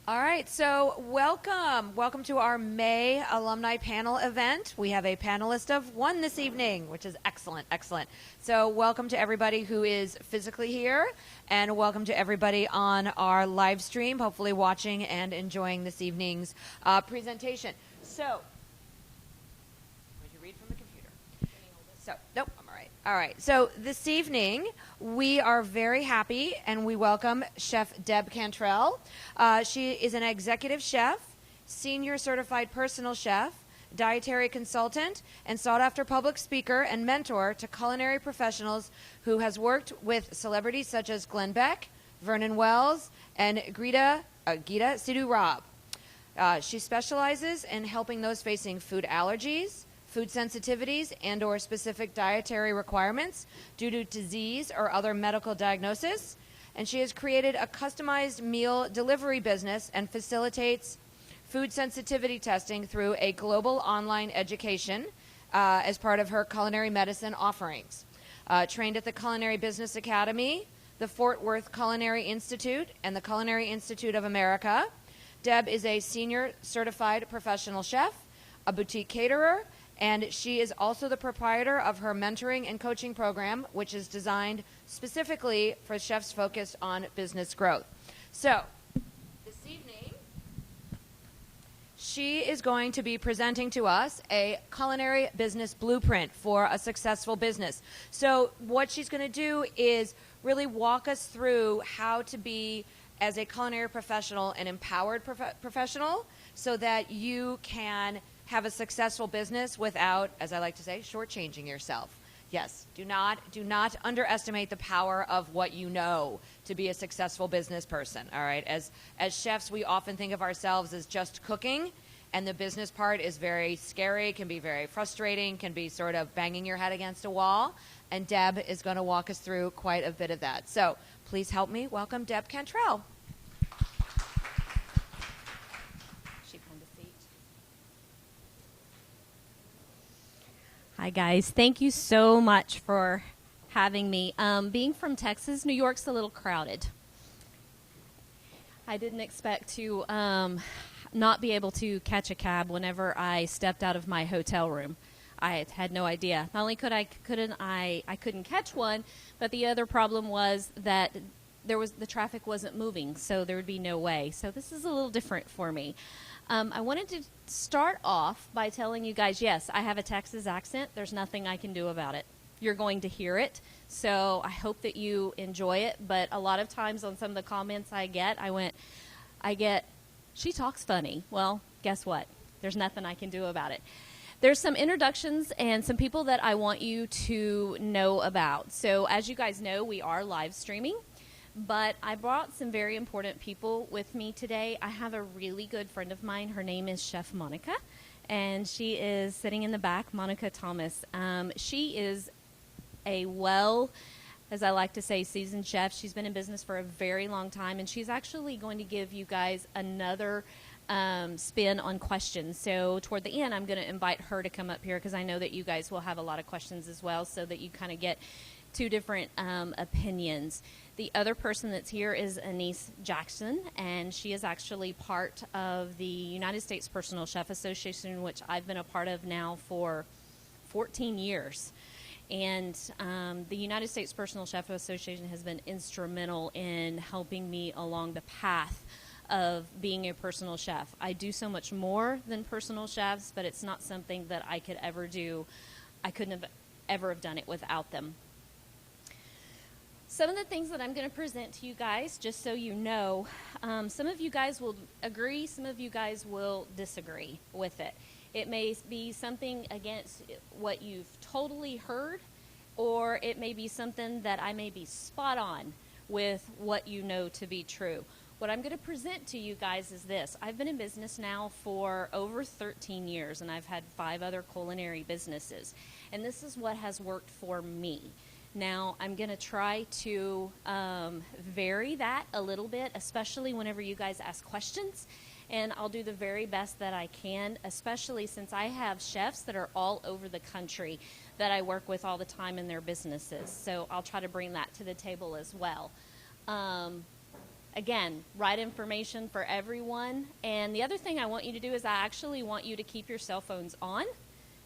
All right, so welcome to our May alumni panel event. We have a panelist of one this evening, which is excellent. So welcome to everybody who is physically here, and welcome to everybody on our live stream, hopefully watching and enjoying this evening's presentation. So, would you read from the computer? Nope, I'm all right. All right, so this evening we are very happy and we welcome Chef Deb Cantrell. She is an executive chef, senior certified personal chef, dietary consultant, and sought-after public speaker and mentor to culinary professionals who has worked with celebrities such as Glenn Beck, Vernon Wells, and Gita Sidhu-Rab. She specializes in helping those facing food allergies, food sensitivities, and or specific dietary requirements due to disease or other medical diagnosis. And she has created a customized meal delivery business and facilitates food sensitivity testing through a global online education as part of her culinary medicine offerings. Trained at the Culinary Business Academy, the Fort Worth Culinary Institute, and the Culinary Institute of America, Deb is a senior certified professional chef, a boutique caterer, and she is also the proprietor of her mentoring and coaching program, which is designed specifically for chefs focused on business growth. So, this evening, she is going to be presenting to us a culinary business blueprint for a successful business. So, what she's going to do is really walk us through how to be, as a culinary professional, an empowered professional, so that you can have a successful business without, as I like to say, shortchanging yourself. Yes, do not underestimate the power of what you know to be a successful business person, all right? As chefs, we often think of ourselves as just cooking, and the business part is very scary, can be very frustrating, can be sort of banging your head against a wall, and Deb is going to walk us through quite a bit of that. So please help me welcome Deb Cantrell. Hi, guys. Thank you so much for having me. Being from Texas, New York's a little crowded. I didn't expect to not be able to catch a cab whenever I stepped out of my hotel room. I had no idea. Not only couldn't catch one, but the other problem was that the traffic wasn't moving, so there would be no way. So this is a little different for me. I wanted to start off by telling you guys, yes, I have a Texas accent. There's nothing I can do about it. You're going to hear it, so I hope that you enjoy it. But a lot of times on some of the comments I get, she talks funny. Well, guess what? There's nothing I can do about it. There's some introductions and some people that I want you to know about. So as you guys know, we are live streaming. But I brought some very important people with me today. I have a really good friend of mine. Her name is Chef Monica, and she is sitting in the back, Monica Thomas. She is a as I like to say, seasoned chef. She's been in business for a very long time, and she's actually going to give you guys another spin on questions. So toward the end, I'm going to invite her to come up here because I know that you guys will have a lot of questions as well, so that you kind of get two different opinions. The other person that's here is Anise Jackson, and she is actually part of the United States Personal Chef Association, which I've been a part of now for 14 years. And the United States Personal Chef Association has been instrumental in helping me along the path of being a personal chef. I do so much more than personal chefs, but it's not something that I could ever do. I couldn't have ever have done it without them. Some of the things that I'm going to present to you guys, just so you know, some of you guys will agree, some of you guys will disagree with it. It may be something against what you've totally heard, or it may be something that I may be spot on with what you know to be true. What I'm going to present to you guys is this. I've been in business now for over 13 years, and I've had 5 other culinary businesses. And this is what has worked for me. Now, I'm going to try to vary that a little bit, especially whenever you guys ask questions. And I'll do the very best that I can, especially since I have chefs that are all over the country that I work with all the time in their businesses. So I'll try to bring that to the table as well. Again, right information for everyone. And the other thing I want you to do is I actually want you to keep your cell phones on.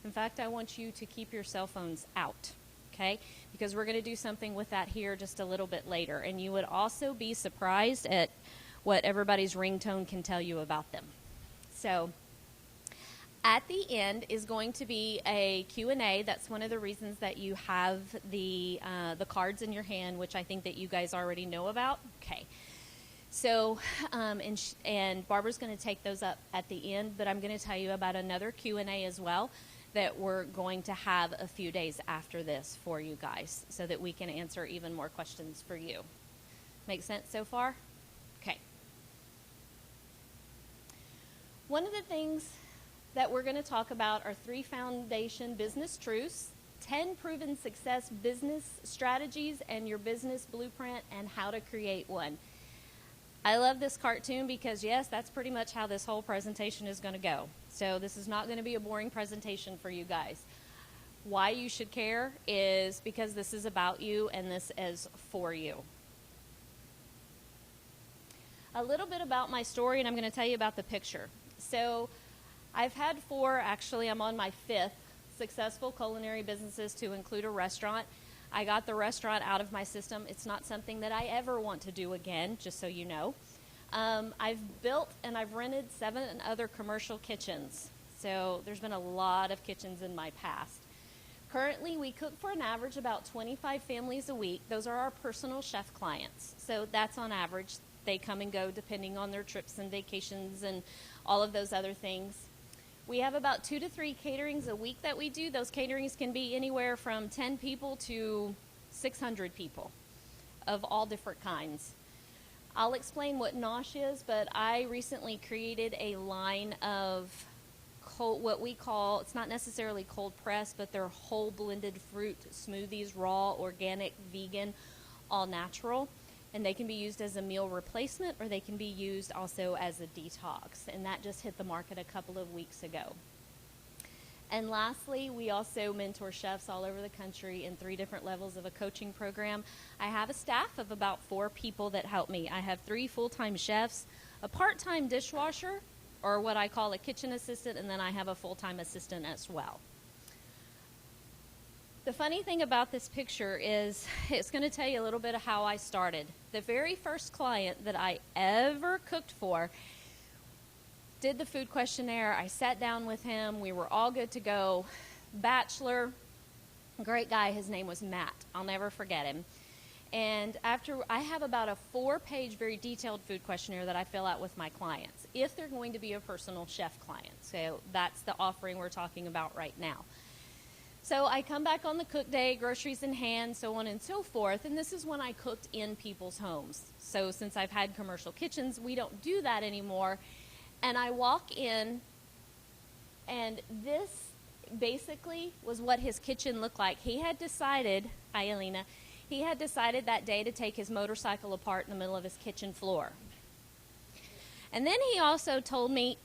In fact, I want you to keep your cell phones out, okay? Because we're going to do something with that here just a little bit later. And you would also be surprised at what everybody's ringtone can tell you about them. So at the end is going to be a Q&A. That's one of the reasons that you have the cards in your hand, which I think that you guys already know about. Okay. So, and Barbara's going to take those up at the end, but I'm going to tell you about another Q&A as well that we're going to have a few days after this for you guys so that we can answer even more questions for you. Make sense so far? Okay. One of the things that we're going to talk about are 3 foundation business truths, 10 proven success business strategies, and your business blueprint and how to create one. I love this cartoon because, yes, that's pretty much how this whole presentation is going to go. So this is not going to be a boring presentation for you guys. Why you should care is because this is about you and this is for you. A little bit about my story, and I'm going to tell you about the picture. So I've had 4, actually I'm on my 5th, successful culinary businesses to include a restaurant. I got the restaurant out of my system. It's not something that I ever want to do again, just so you know. I've built and I've rented 7 other commercial kitchens. So there's been a lot of kitchens in my past. Currently, we cook for an average about 25 families a week. Those are our personal chef clients. So that's on average. They come and go depending on their trips and vacations and all of those other things. We have about 2 to 3 caterings a week that we do. Those caterings can be anywhere from 10 people to 600 people of all different kinds. I'll explain what Nosh is, but I recently created a line of what we call, it's not necessarily cold press, but they're whole blended fruit smoothies, raw, organic, vegan, all natural. And they can be used as a meal replacement or they can be used also as a detox. And that just hit the market a couple of weeks ago. And lastly, we also mentor chefs all over the country in 3 different levels of a coaching program. I have a staff of about 4 people that help me. I have 3 full-time chefs, a part-time dishwasher, or what I call a kitchen assistant, and then I have a full-time assistant as well. The funny thing about this picture is it's going to tell you a little bit of how I started. The very first client that I ever cooked for did the food questionnaire. I sat down with him. We were all good to go. Bachelor, great guy. His name was Matt. I'll never forget him. And after I have about a 4-page, very detailed food questionnaire that I fill out with my clients, if they're going to be a personal chef client. So that's the offering we're talking about right now. So I come back on the cook day, groceries in hand, so on and so forth, and this is when I cooked in people's homes. So since I've had commercial kitchens, we don't do that anymore. And I walk in, and this basically was what his kitchen looked like. He had decided, hi Alina, he had decided that day to take his motorcycle apart in the middle of his kitchen floor. And then he also told me,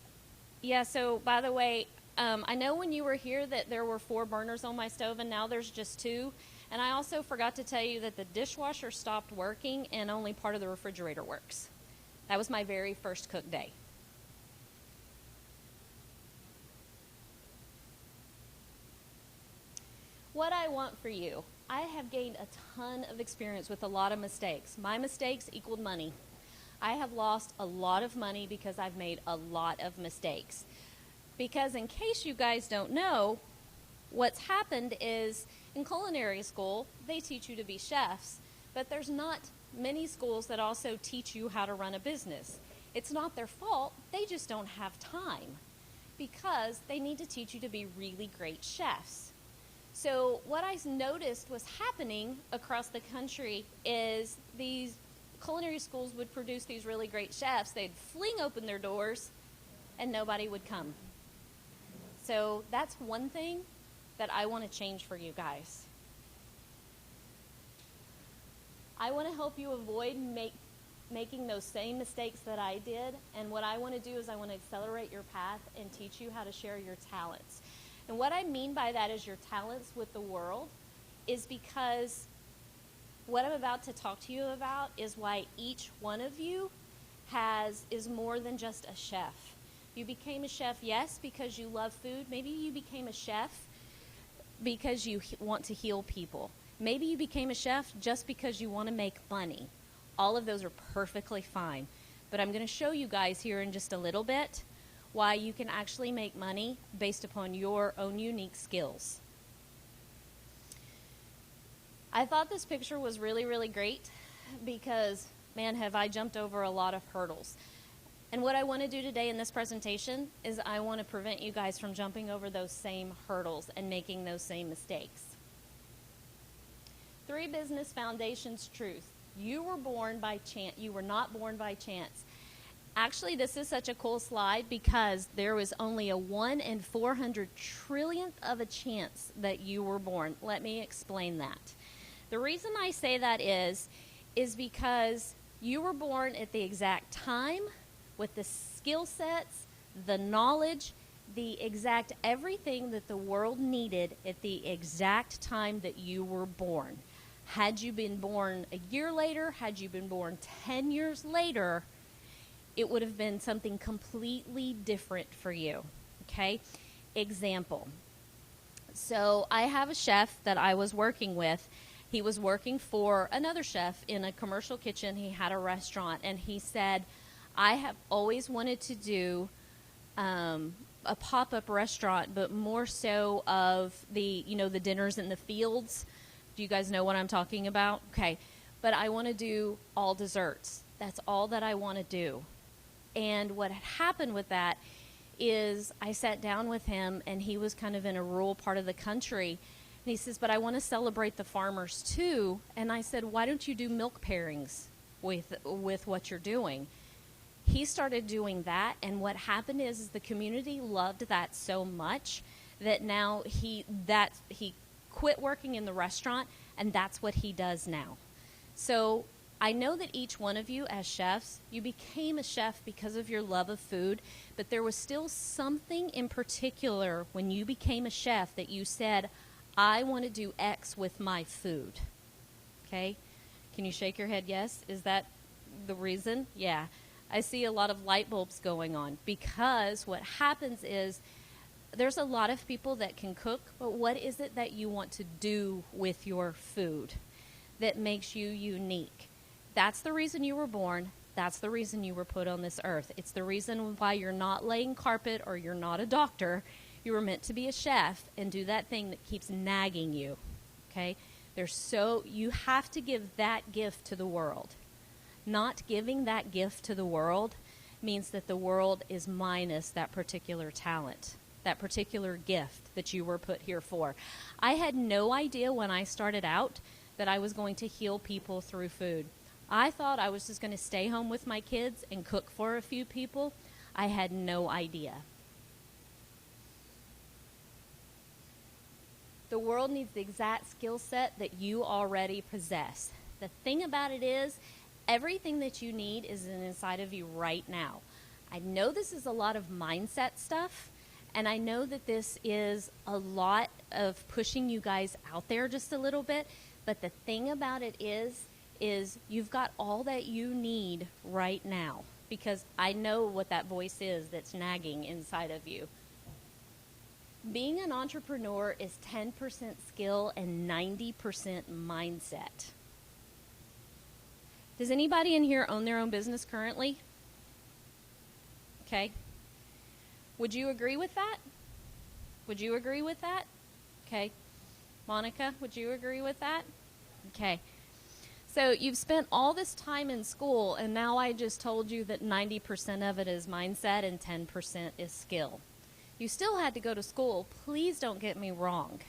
yeah, so by the way, I know when you were here that there were 4 burners on my stove and now there's just 2. And I also forgot to tell you that the dishwasher stopped working and only part of the refrigerator works. That was my very first cook day. What I want for you, I have gained a ton of experience with a lot of mistakes. My mistakes equaled money. I have lost a lot of money because I've made a lot of mistakes. Because in case you guys don't know, what's happened is in culinary school, they teach you to be chefs, but there's not many schools that also teach you how to run a business. It's not their fault, they just don't have time because they need to teach you to be really great chefs. So what I noticed was happening across the country is these culinary schools would produce these really great chefs. They'd fling open their doors and nobody would come. So that's one thing that I want to change for you guys. I want to help you avoid making those same mistakes that I did. And what I want to do is I want to accelerate your path and teach you how to share your talents. And what I mean by that is your talents with the world is because what I'm about to talk to you about is why each one of you is more than just a chef. You became a chef, yes, because you love food. Maybe you became a chef because you want to heal people. Maybe you became a chef just because you want to make money. All of those are perfectly fine. But I'm going to show you guys here in just a little bit why you can actually make money based upon your own unique skills. I thought this picture was really, really great because, man, have I jumped over a lot of hurdles. And what I want to do today in this presentation is I want to prevent you guys from jumping over those same hurdles and making those same mistakes. 3 business foundations truth. You were born by chance. You were not born by chance. Actually, this is such a cool slide because there was only a 1 in 400 trillionth of a chance that you were born. Let me explain that. The reason I say that is because you were born at the exact time with the skill sets, the knowledge, the exact everything that the world needed at the exact time that you were born. Had you been born a year later, had you been born 10 years later, it would have been something completely different for you. Okay? Example. So I have a chef that I was working with. He was working for another chef in a commercial kitchen. He had a restaurant, and he said, I have always wanted to do a pop-up restaurant, but more so of the dinners in the fields. Do you guys know what I'm talking about? Okay. But I want to do all desserts. That's all that I want to do. And what had happened with that is I sat down with him, and he was kind of in a rural part of the country. And he says, but I want to celebrate the farmers too. And I said, why don't you do milk pairings with what you're doing? He started doing that, and what happened is the community loved that so much that now he quit working in the restaurant, and that's what he does now. So I know that each one of you as chefs, you became a chef because of your love of food, but there was still something in particular when you became a chef that you said, I want to do X with my food. Okay? Can you shake your head yes? Is that the reason? Yeah. I see a lot of light bulbs going on because what happens is there's a lot of people that can cook, but what is it that you want to do with your food that makes you unique? That's the reason you were born. That's the reason you were put on this earth. It's the reason why you're not laying carpet or you're not a doctor. You were meant to be a chef and do that thing that keeps nagging you. Okay? You have to give that gift to the world. Not giving that gift to the world means that the world is minus that particular talent, that particular gift that you were put here for. I had no idea when I started out that I was going to heal people through food. I thought I was just going to stay home with my kids and cook for a few people. I had no idea. The world needs the exact skill set that you already possess. The thing about it is, everything that you need is inside of you right now. I know this is a lot of mindset stuff, and I know that this is a lot of pushing you guys out there just a little bit, but the thing about it is you've got all that you need right now, because I know what that voice is that's nagging inside of you. Being an entrepreneur is 10% skill and 90% mindset. Does anybody in here own their own business currently? Okay. Would you agree with that? Would you agree with that? Okay. Monica, would you agree with that? Okay. So you've spent all this time in school, and now I just told you that 90% of it is mindset and 10% is skill. You still had to go to school. Please don't get me wrong.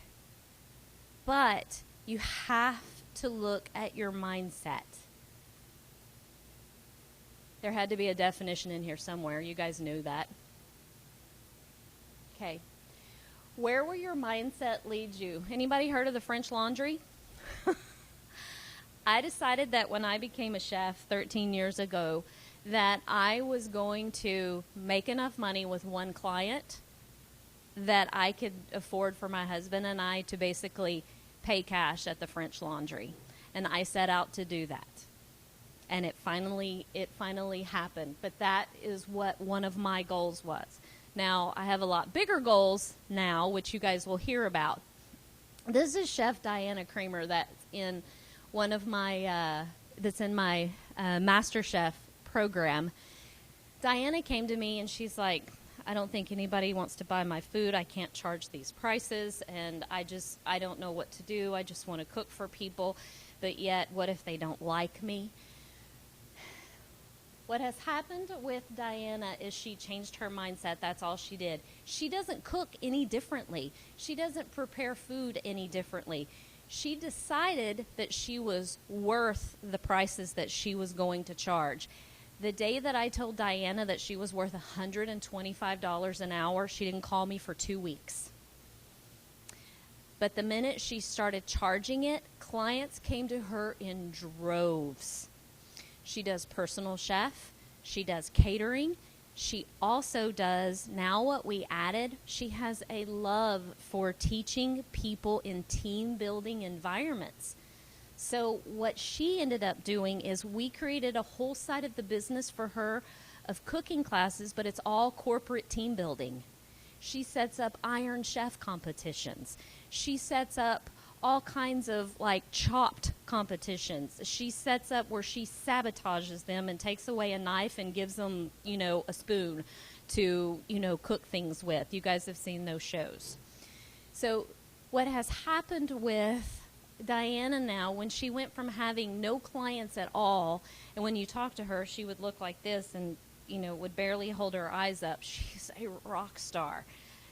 But you have to look at your mindset. There had to be a definition in here somewhere. You guys knew that. Okay. Where will your mindset lead you? Anybody heard of the French Laundry? I decided that when I became a chef 13 years ago that I was going to make enough money with one client that I could afford for my husband and I to basically pay cash at the French Laundry. And I set out to do that. And it finally happened. But that is what one of my goals was. Now, I have a lot bigger goals now, which you guys will hear about. This is Chef Diana Creamer that's in one of my, that's in my Master Chef program. Diana came to me and she's like, I don't think anybody wants to buy my food. I can't charge these prices, and I don't know what to do. I just want to cook for people, but yet, what if they don't like me? What has happened with Diana is she changed her mindset. That's all she did. She doesn't cook any differently. She doesn't prepare food any differently. She decided that she was worth the prices that she was going to charge. The day that I told Diana that she was worth $125 an hour, she didn't call me for 2 weeks. But the minute she started charging it, clients came to her in droves. She does personal chef. She does catering. She also does, now what we added, she has a love for teaching people in team building environments. So what she ended up doing is we created a whole side of the business for her of cooking classes, but it's all corporate team building. She sets up Iron Chef competitions. She sets up all kinds of like chopped competitions. She sets up where she sabotages them and takes away a knife and gives them, a spoon to, cook things with. You guys have seen those shows. So what has happened with Diana now, when she went from having no clients at all, and when you talk to her, she would look like this and, would barely hold her eyes up. She's a rock star.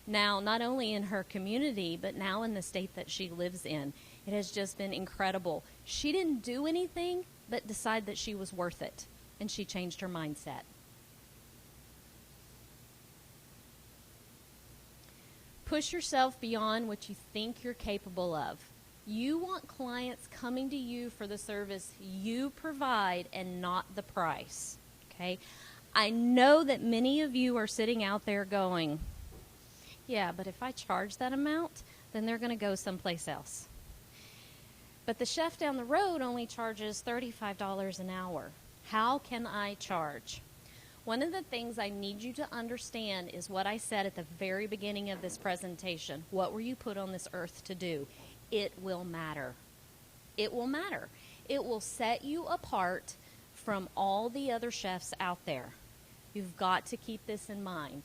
Now, not only in her community, but now in the state that she lives in. It has just been incredible. She didn't do anything but decide that she was worth it, and she changed her mindset. Push yourself beyond what you think you're capable of. You want clients coming to you for the service you provide and not the price, okay? I know that many of you are sitting out there going, yeah, but if I charge that amount, then they're going to go someplace else. But the chef down the road only charges $35 an hour. How can I charge? One of the things I need you to understand is what I said at the very beginning of this presentation. What were you put on this earth to do? It will matter. It will matter. It will set you apart from all the other chefs out there. You've got to keep this in mind.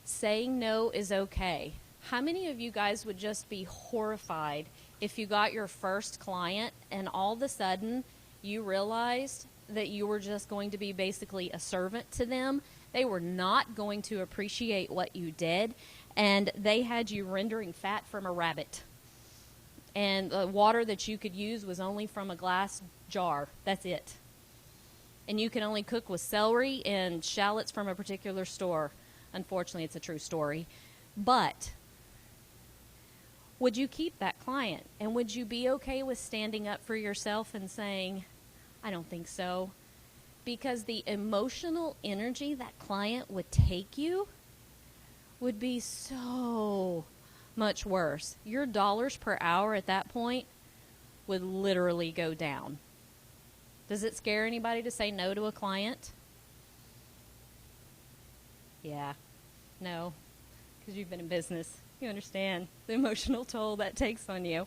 Saying no is okay. How many of you guys would just be horrified if you got your first client and all of a sudden you realized that you were just going to be basically a servant to them? They were not going to appreciate what you did, and they had you rendering fat from a rabbit. And the water that you could use was only from a glass jar. That's it. And you can only cook with celery and shallots from a particular store. Unfortunately, it's a true story. But would you keep that client? And would you be okay with standing up for yourself and saying, I don't think so? Because the emotional energy that client would take you would be so much worse. Your dollars per hour at that point would literally go down. Does it scare anybody to say no to a client? Yeah. No. Because you've been in business. You understand the emotional toll that takes on you.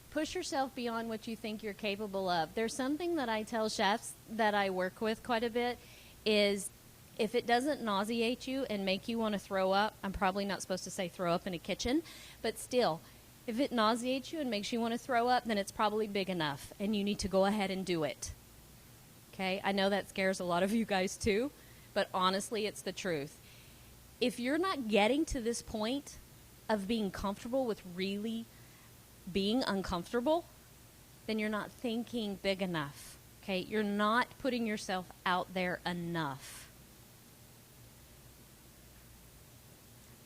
Push yourself beyond what you think you're capable of. There's something that I tell chefs that I work with quite a bit is if it doesn't nauseate you and make you want to throw up, I'm probably not supposed to say throw up in a kitchen, but still, if it nauseates you and makes you want to throw up, then it's probably big enough, and you need to go ahead and do it. Okay? I know that scares a lot of you guys too, but honestly, it's the truth. If you're not getting to this point of being comfortable with really being uncomfortable, then you're not thinking big enough. Okay? You're not putting yourself out there enough.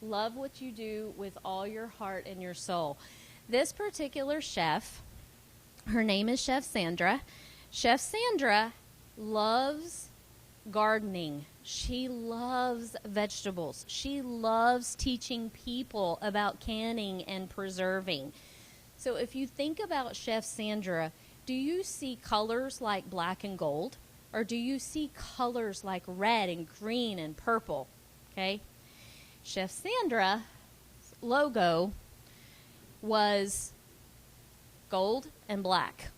Love what you do with all your heart and your soul. This particular chef, her name is Chef Sandra. Chef Sandra loves gardening. She loves vegetables. She loves teaching people about canning and preserving. So if you think about Chef Sandra, do you see colors like black and gold? Or do you see colors like red and green and purple? Okay? Chef Sandra's logo was gold and black.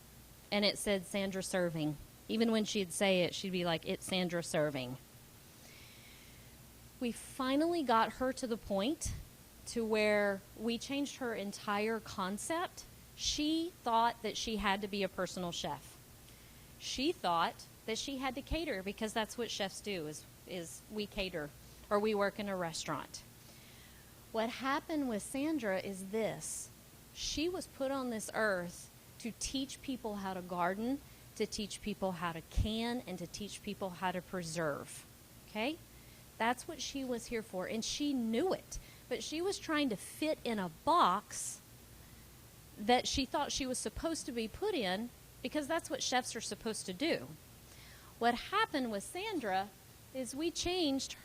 And it said Sandra Serving. Even when she'd say it, she'd be like, it's Sandra Serving. We finally got her to the point to where we changed her entire concept. She thought that she had to be a personal chef. She thought that she had to cater because that's what chefs do is we cater or we work in a restaurant. What happened with Sandra is this. She was put on this earth to teach people how to garden, to teach people how to can, and to teach people how to preserve. Okay? That's what she was here for, and she knew it. But she was trying to fit in a box that she thought she was supposed to be put in because that's what chefs are supposed to do. What happened with Sandra is we changed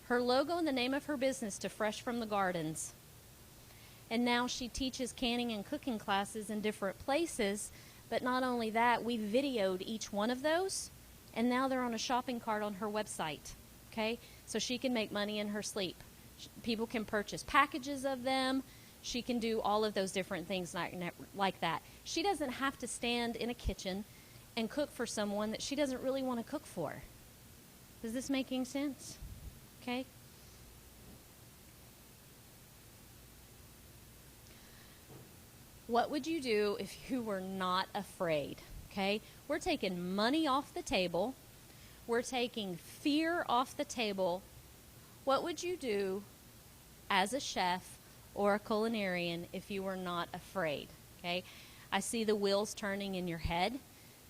her logo and the name of her business to Fresh from the Gardens. And now she teaches canning and cooking classes in different places. But not only that, we videoed each one of those, and now they're on a shopping cart on her website. Okay? So she can make money in her sleep. People can purchase packages of them. She can do all of those different things like that. She doesn't have to stand in a kitchen and cook for someone that she doesn't really want to cook for. Is this making sense? Okay? What would you do if you were not afraid? Okay? We're taking money off the table. We're taking fear off the table. What would you do as a chef or a culinarian if you were not afraid? Okay? I see the wheels turning in your head.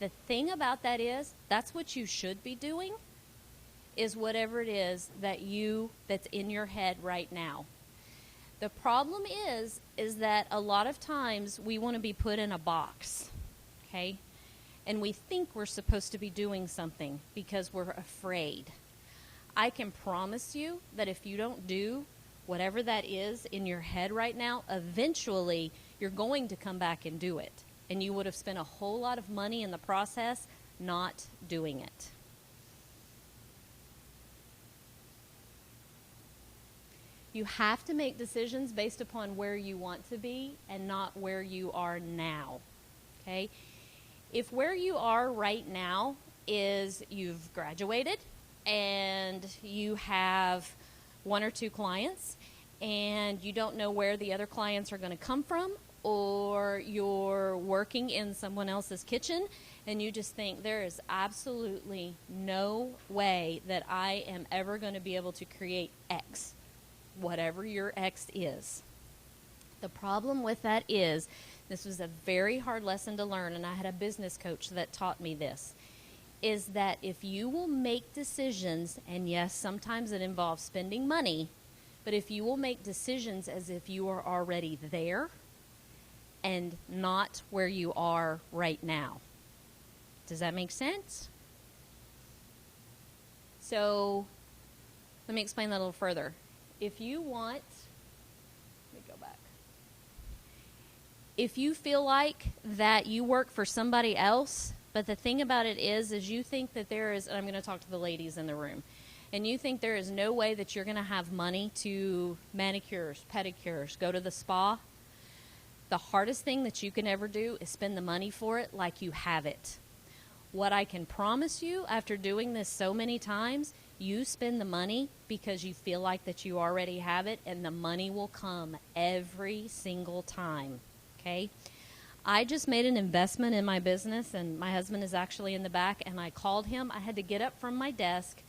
The thing about that is, that's what you should be doing, is whatever it is that's in your head right now. The problem is that a lot of times we want to be put in a box, okay? And we think we're supposed to be doing something because we're afraid. I can promise you that if you don't do whatever that is in your head right now, eventually you're going to come back and do it. And you would have spent a whole lot of money in the process not doing it. You have to make decisions based upon where you want to be and not where you are now. Okay? If where you are right now is you've graduated and you have 1 or 2 clients and you don't know where the other clients are going to come from, or you're working in someone else's kitchen and you just think there is absolutely no way that I am ever going to be able to create X, whatever your X is. The problem with that is, this was a very hard lesson to learn, and I had a business coach that taught me this, is that if you will make decisions, and yes, sometimes it involves spending money, but if you will make decisions as if you are already there and not where you are right now. Does that make sense? So, let me explain that a little further. If you want, let me go back. If you feel like that you work for somebody else, but the thing about it is you think that there is, and I'm going to talk to the ladies in the room, and you think there is no way that you're going to have money to manicures, pedicures, go to the spa, the hardest thing that you can ever do is spend the money for it like you have it. What I can promise you, after doing this so many times, you spend the money because you feel like that you already have it, and the money will come every single time, okay? I just made an investment in my business, and my husband is actually in the back, and I called him. I had to get up from my desk.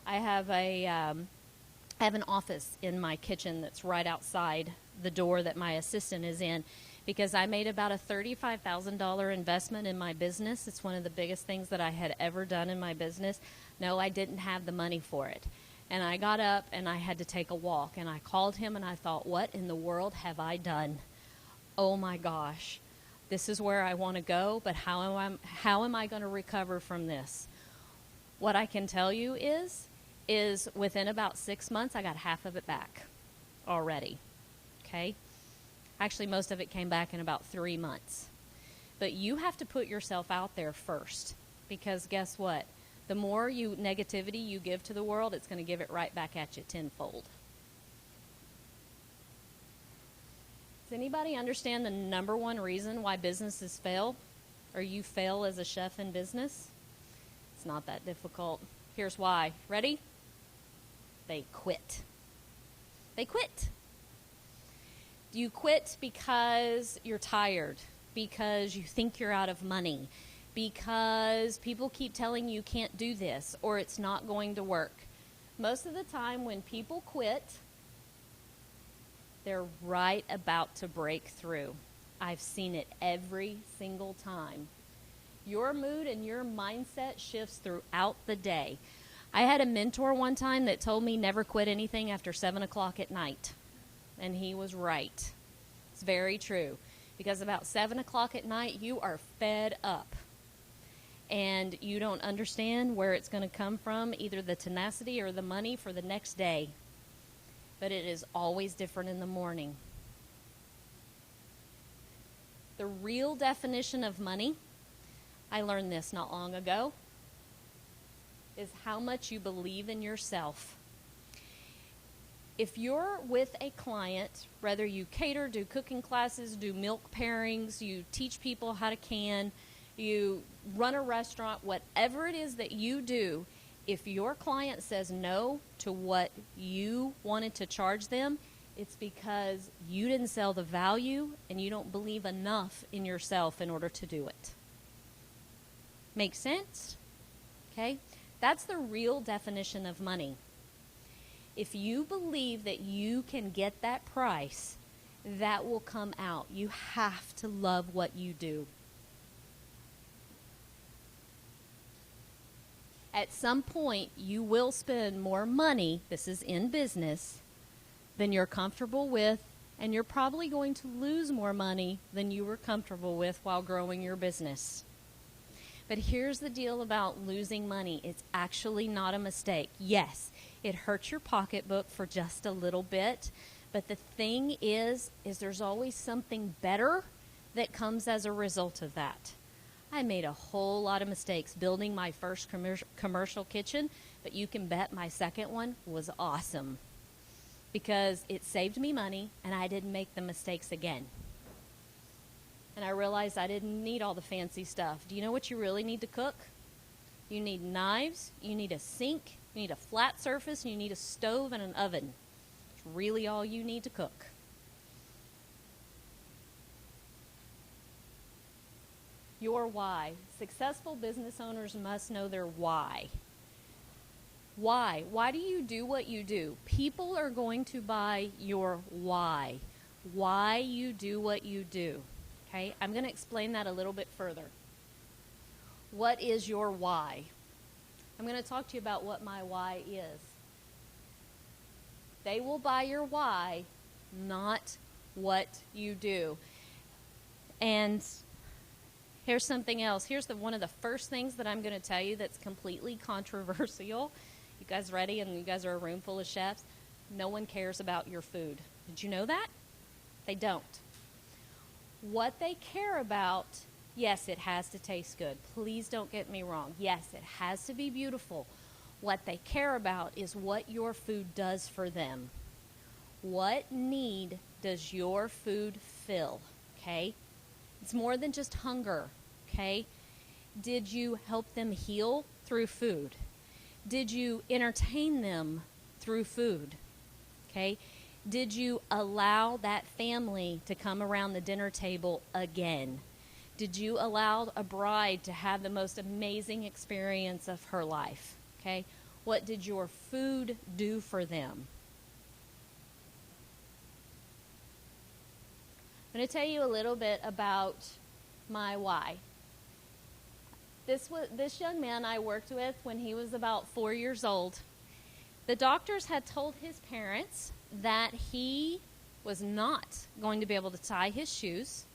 I have an office in my kitchen that's right outside the door that my assistant is in, because I made about a $35,000 investment in my business. It's one of the biggest things that I had ever done in my business. No, I didn't have the money for it. And I got up and I had to take a walk, and I called him and I thought, what in the world have I done? Oh my gosh, this is where I want to go, but how am I going to recover from this? What I can tell you is within about 6 months, I got half of it back already, okay? Actually, most of it came back in about 3 months. But you have to put yourself out there first, because guess what? The more negativity you give to the world, it's going to give it right back at you tenfold. Does anybody understand the number one reason why businesses fail, or you fail as a chef in business? It's not that difficult. Here's why. Ready? They quit. They quit. You quit because you're tired, because you think you're out of money, because people keep telling you can't do this or it's not going to work. Most of the time when people quit, they're right about to break through. I've seen it every single time. Your mood and your mindset shifts throughout the day. I had a mentor one time that told me never quit anything after 7 o'clock at night. And he was right. It's very true. Because about 7 o'clock at night, you are fed up. And you don't understand where it's going to come from, either the tenacity or the money for the next day. But it is always different in the morning. The real definition of money, I learned this not long ago, is how much you believe in yourself. If you're with a client, whether you cater, do cooking classes, do milk pairings, you teach people how to can, you run a restaurant, whatever it is that you do, if your client says no to what you wanted to charge them, it's because you didn't sell the value and you don't believe enough in yourself in order to do it. Make sense? Okay? That's the real definition of money. If you believe that you can get that price, that will come out. You have to love what you do. At some point, you will spend more money, this is in business, than you're comfortable with, and you're probably going to lose more money than you were comfortable with while growing your business. But here's the deal about losing money. It's actually not a mistake. Yes, it hurts your pocketbook for just a little bit, but the thing is there's always something better that comes as a result of that. I made a whole lot of mistakes building my first commercial kitchen, but you can bet my second one was awesome because it saved me money and I didn't make the mistakes again. And I realized I didn't need all the fancy stuff. Do you know what you really need to cook? You need knives, you need a sink, you need a flat surface, and you need a stove and an oven. It's really all you need to cook. Your why. Successful business owners must know their why. Why? Why do you do what you do? People are going to buy your why. Why you do what you do. Okay? I'm going to explain that a little bit further. What is your why? I'm going to talk to you about what my why is. They will buy your why, not what you do. And here's something else. Here's one of the first things that I'm going to tell you that's completely controversial. You guys ready? And you guys are a room full of chefs. No one cares about your food. Did you know that? They don't. What they care about, yes, it has to taste good. Please don't get me wrong. Yes, it has to be beautiful. What they care about is what your food does for them. What need does your food fill? Okay? It's more than just hunger, okay? Did you help them heal through food? Did you entertain them through food? Okay? Did you allow that family to come around the dinner table again? Did you allow a bride to have the most amazing experience of her life? Okay? What did your food do for them? I'm going to tell you a little bit about my why. This young man I worked with when he was about 4 years old. The doctors had told his parents that he was not going to be able to tie his shoes.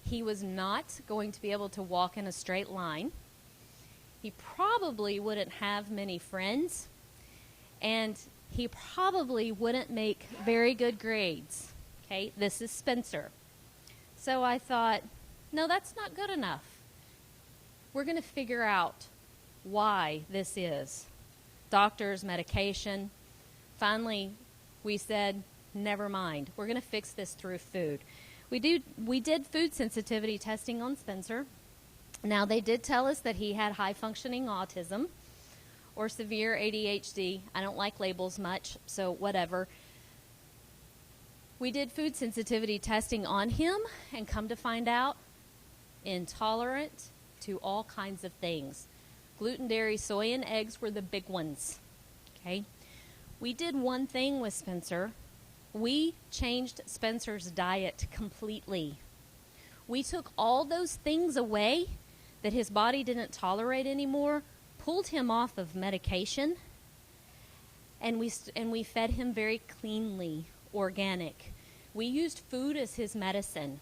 He was not going to be able to walk in a straight line. He probably wouldn't have many friends. And he probably wouldn't make very good grades. Okay, this is Spencer. So I thought, no, that's not good enough. We're going to figure out why this is. Doctors, medication. Finally, we said, never mind. We're going to fix this through food. We did food sensitivity testing on Spencer. Now, they did tell us that he had high-functioning autism or severe ADHD. I don't like labels much, so whatever. We did food sensitivity testing on him and come to find out, intolerant to all kinds of things. Gluten, dairy, soy, and eggs were the big ones. Okay? We did one thing with Spencer. We changed Spencer's diet completely. We took all those things away that his body didn't tolerate anymore, pulled him off of medication, and we fed him very cleanly, organic. We used food as his medicine.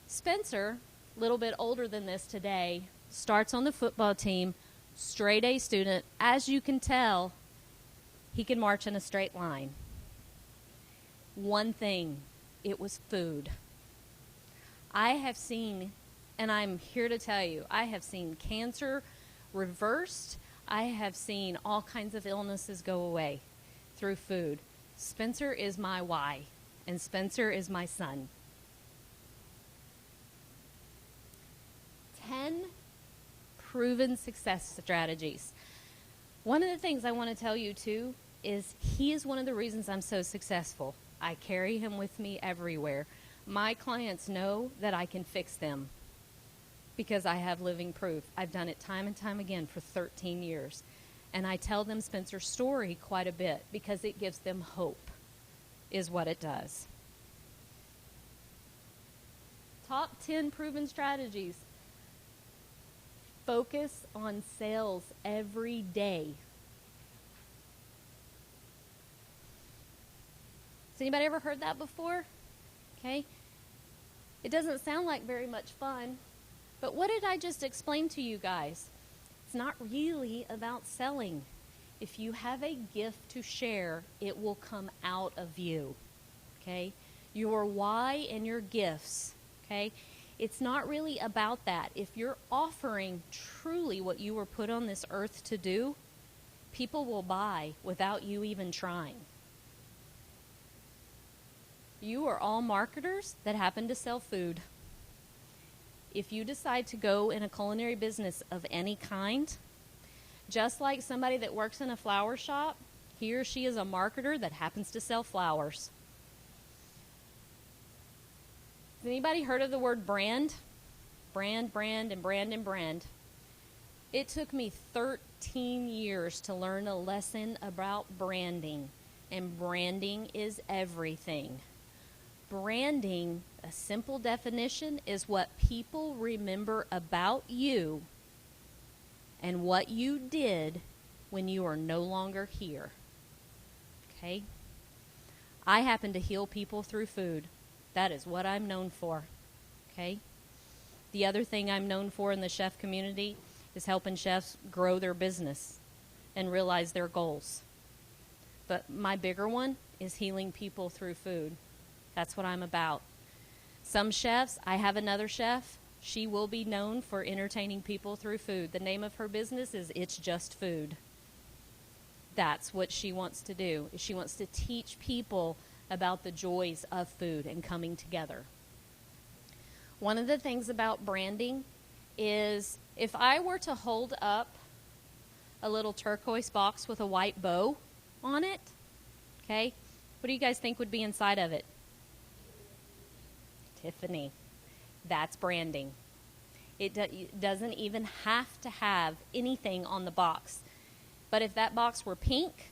Spencer, a little bit older than this today, starts on the football team, straight A student. As you can tell, he can march in a straight line. One thing, it was food. I have seen, and I'm here to tell you, I have seen cancer reversed. I have seen all kinds of illnesses go away through food. Spencer is my why, and Spencer is my son. 10 proven success strategies. One of the things I want to tell you, too, is he is one of the reasons I'm so successful. I carry him with me everywhere. My clients know that I can fix them because I have living proof. I've done it time and time again for 13 years. And I tell them Spencer's story quite a bit because it gives them hope, is what it does. Top 10 proven strategies. Focus on sales every day. Has anybody ever heard that before? Okay. It doesn't sound like very much fun, but what did I just explain to you guys? It's not really about selling. If you have a gift to share, it will come out of you. Okay? Your why and your gifts. Okay? It's not really about that. If you're offering truly what you were put on this earth to do, people will buy without you even trying. You are all marketers that happen to sell food. If you decide to go in a culinary business of any kind, just like somebody that works in a flower shop, he or she is a marketer that happens to sell flowers. Has anybody heard of the word brand? Brand, and brand. It took me 13 years to learn a lesson about branding, and branding is everything. Branding, a simple definition, is what people remember about you and what you did when you are no longer here. Okay? I happen to heal people through food. That is what I'm known for. Okay? The other thing I'm known for in the chef community is helping chefs grow their business and realize their goals. But my bigger one is healing people through food. That's what I'm about. Some chefs, I have another chef, she will be known for entertaining people through food. The name of her business is It's Just Food. That's what she wants to do. She wants to teach people about the joys of food and coming together. One of the things about branding is if I were to hold up a little turquoise box with a white bow on it, okay, what do you guys think would be inside of it? Tiffany. That's branding. It doesn't even have to have anything on the box. But if that box were pink,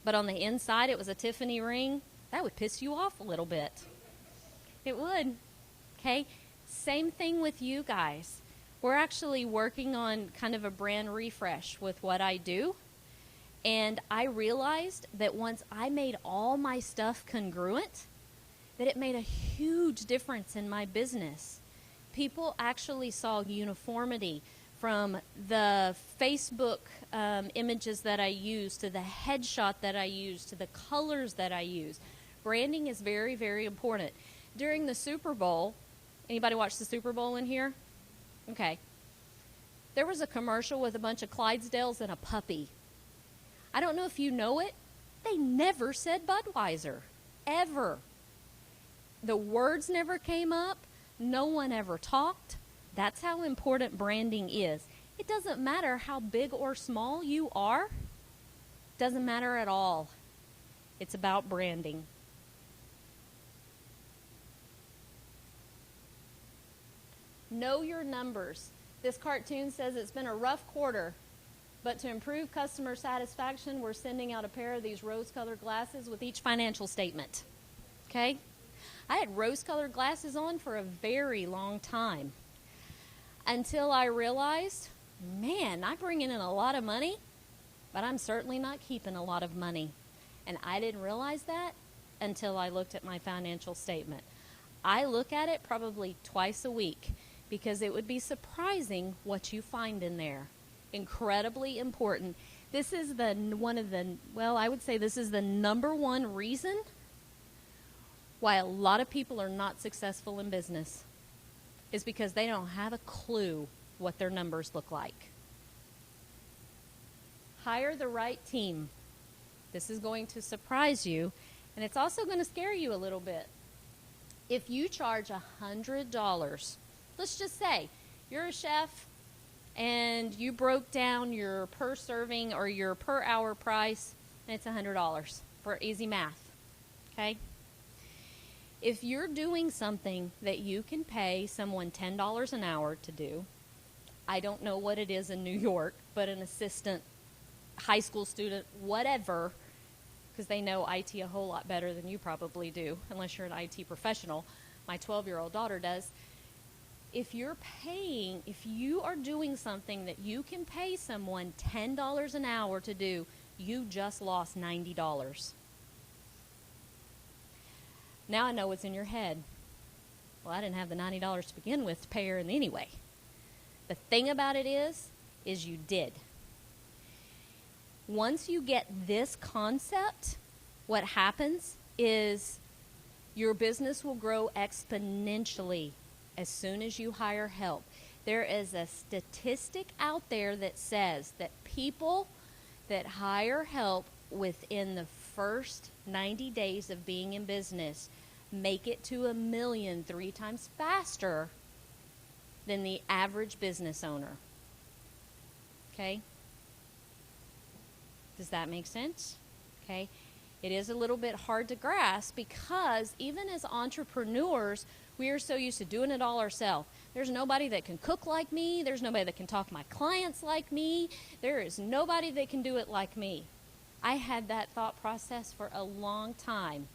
but on the inside it was a Tiffany ring, that would piss you off a little bit. It would. Okay? Same thing with you guys. We're actually working on kind of a brand refresh with what I do. And I realized that once I made all my stuff congruent, that it made a huge difference in my business. People actually saw uniformity from the Facebook images that I use to the headshot that I use to the colors that I use. Branding is very, very important. During the Super Bowl, anybody watch the Super Bowl in here? Okay. There was a commercial with a bunch of Clydesdales and a puppy. I don't know if you know it. They never said Budweiser. Ever. The words never came up. No one ever talked. That's how important branding is. It doesn't matter how big or small you are. It doesn't matter at all. It's about branding. Know your numbers. This cartoon says it's been a rough quarter, but to improve customer satisfaction, we're sending out a pair of these rose-colored glasses with each financial statement. Okay? I had rose-colored glasses on for a very long time until I realized, man, I'm bringing in a lot of money, but I'm certainly not keeping a lot of money. And I didn't realize that until I looked at my financial statement. I look at it probably twice a week because it would be surprising what you find in there. Incredibly important. This is I would say this is the number one reason why a lot of people are not successful in business, is because they don't have a clue what their numbers look like. Hire the right team. This is going to surprise you, and it's also going to scare you a little bit. If you charge $100, let's just say you're a chef and you broke down your per serving or your per hour price, and it's $100 for easy math, okay? If you're doing something that you can pay someone $10 an hour to do, I don't know what it is in New York, but an assistant, high school student, whatever, because they know IT a whole lot better than you probably do, unless you're an IT professional. My 12-year-old daughter does. If you are doing something that you can pay someone $10 an hour to do, you just lost $90. Now I know what's in your head. Well, I didn't have the $90 to begin with to pay her in anyway. The thing about it is you did. Once you get this concept, what happens is your business will grow exponentially as soon as you hire help. There is a statistic out there that says that people that hire help within the first 90 days of being in business make it to $1 million 3 times faster than the average business owner. Okay? Does that make sense? Okay? It is a little bit hard to grasp because even as entrepreneurs, we are so used to doing it all ourselves. There's nobody that can cook like me. There's nobody that can talk to my clients like me. There is nobody that can do it like me. I had that thought process for a long time.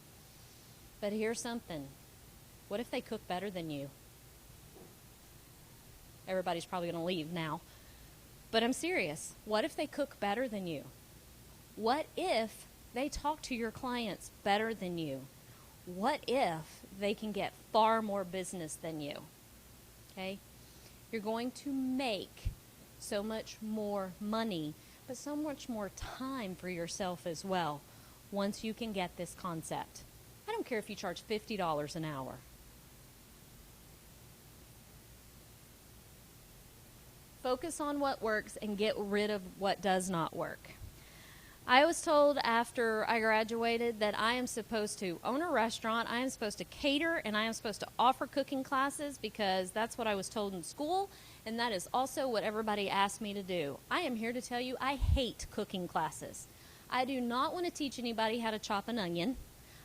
But here's something. What if they cook better than you? Everybody's probably going to leave now. But I'm serious. What if they cook better than you? What if they talk to your clients better than you? What if they can get far more business than you? Okay? You're going to make so much more money, but so much more time for yourself as well once you can get this concept. I don't care if you charge $50 an hour. Focus on what works and get rid of what does not work. I was told after I graduated that I am supposed to own a restaurant, I am supposed to cater, and I am supposed to offer cooking classes because that's what I was told in school, and that is also what everybody asked me to do. I am here to tell you I hate cooking classes. I do not want to teach anybody how to chop an onion.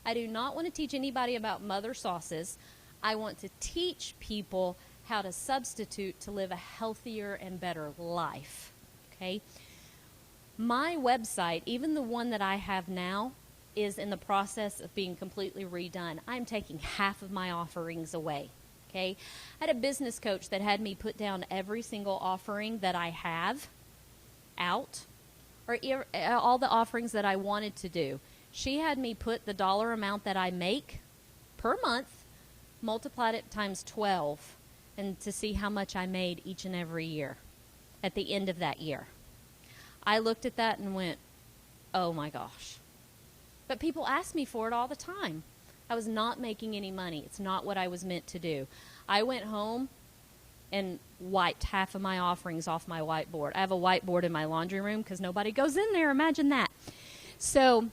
I do not want to teach anybody about mother sauces. I want to teach people how to substitute to live a healthier and better life. Okay? My website, even the one that I have now, is in the process of being completely redone. I'm taking half of my offerings away. Okay? I had a business coach that had me put down every single offering that I have out, or all the offerings that I wanted to do. She had me put the dollar amount that I make per month, multiplied it times 12, and to see how much I made each and every year at the end of that year. I looked at that and went, oh my gosh. But people ask me for it all the time. I was not making any money. It's not what I was meant to do. I went home and wiped half of my offerings off my whiteboard. I have a whiteboard in my laundry room because nobody goes in there. Imagine that. So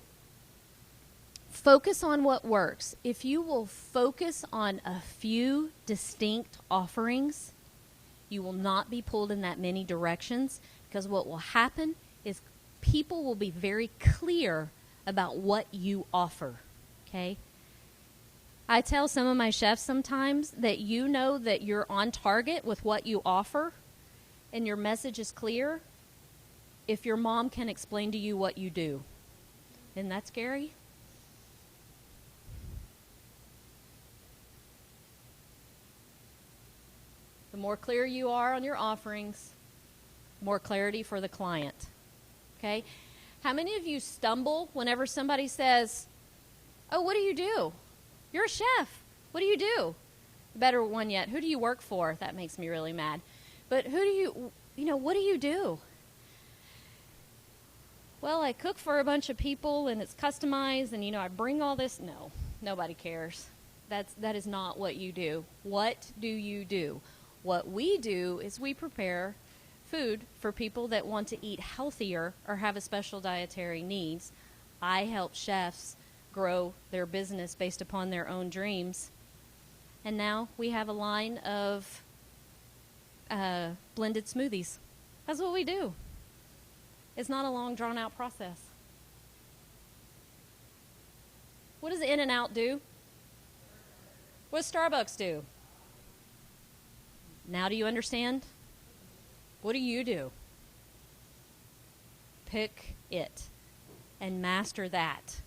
focus on what works. If you will focus on a few distinct offerings, you will not be pulled in that many directions, because what will happen is people will be very clear about what you offer, okay? I tell some of my chefs sometimes that you know that you're on target with what you offer and your message is clear if your mom can explain to you what you do. Isn't that scary? The more clear you are on your offerings, more clarity for the client. Okay? How many of you stumble whenever somebody says, "Oh, what do you do? You're a chef. What do you do?" Better one yet, who do you work for? That makes me really mad. But who do what do you do? Well, I cook for a bunch of people and it's customized and, I bring all this. No, nobody cares. That is not what you do. What do you do? What we do is we prepare food for people that want to eat healthier or have a special dietary needs. I help chefs grow their business based upon their own dreams. And now we have a line of blended smoothies. That's what we do. It's not a long, drawn-out process. What does In-N-Out do? What does Starbucks do? Now do you understand? What do you do? Pick it and master that.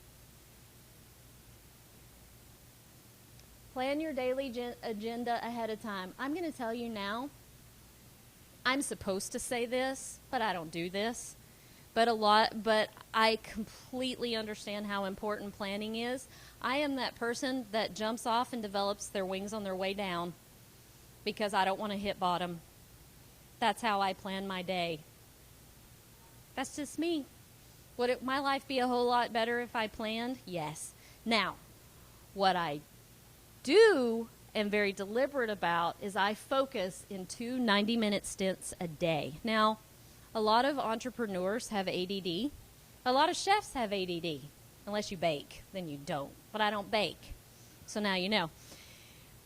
Plan your daily agenda ahead of time. I'm going to tell you now, I'm supposed to say this, but I don't do this. But I completely understand how important planning is. I am that person that jumps off and develops their wings on their way down because I don't want to hit bottom. That's how I plan my day. That's just me. Would my life be a whole lot better if I planned? Yes. Now, what I do and very deliberate about is I focus in 2 90-minute stints a day. Now, a lot of entrepreneurs have ADD. A lot of chefs have ADD. Unless you bake, then you don't. But I don't bake. So now you know.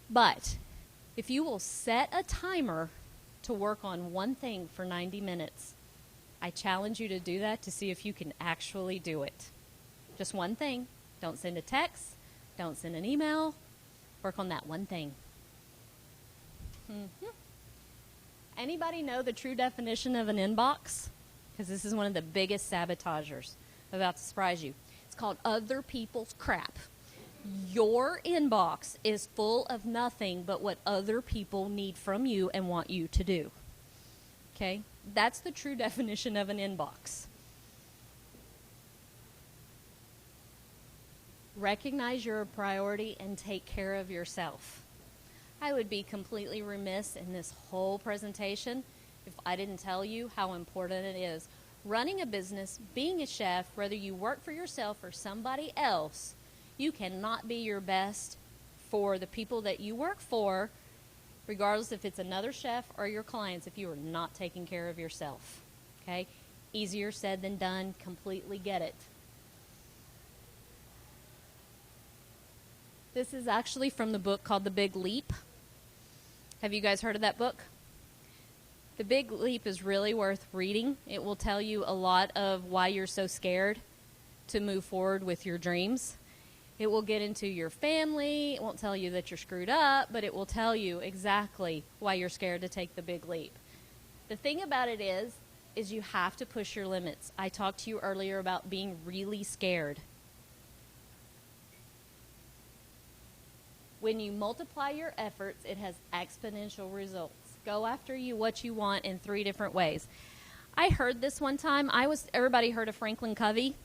But if you will set a timer to work on one thing for 90 minutes, I challenge you to do that to see if you can actually do it. Just one thing. Don't send a text. Don't send an email. Work on that one thing. Mm-hmm. Anybody know the true definition of an inbox? Because this is one of the biggest sabotagers. I'm about to surprise you. It's called other people's crap. Your inbox is full of nothing but what other people need from you and want you to do. Okay? That's the true definition of an inbox. Recognize you're a priority and take care of yourself. I would be completely remiss in this whole presentation if I didn't tell you how important it is. Running a business, being a chef, whether you work for yourself or somebody else, you cannot be your best for the people that you work for, regardless if it's another chef or your clients, if you are not taking care of yourself. Okay? Easier said than done. Completely get it. This is actually from the book called The Big Leap. Have you guys heard of that book? The Big Leap is really worth reading. It will tell you a lot of why you're so scared to move forward with your dreams. It will get into your family. It won't tell you that you're screwed up, but it will tell you exactly why you're scared to take the big leap. The thing about it is you have to push your limits. I talked to you earlier about being really scared. When you multiply your efforts, it has exponential results. Go after what you want in 3 different ways. I heard this one time. Everybody heard of Franklin Covey?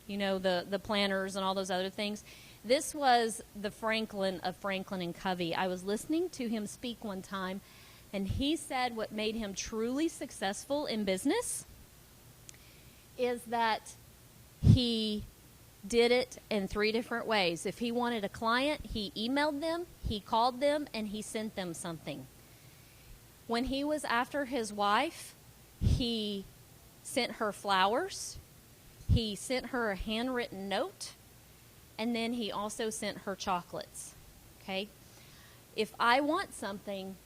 You know, the planners and all those other things. This was the Franklin of Franklin and Covey. I was listening to him speak one time, and he said what made him truly successful in business is that he did it in 3 different ways. If he wanted a client, he emailed them, he called them, and he sent them something. When he was after his wife, he sent her flowers, he sent her a handwritten note, and then he also sent her chocolates. Okay? If I want something,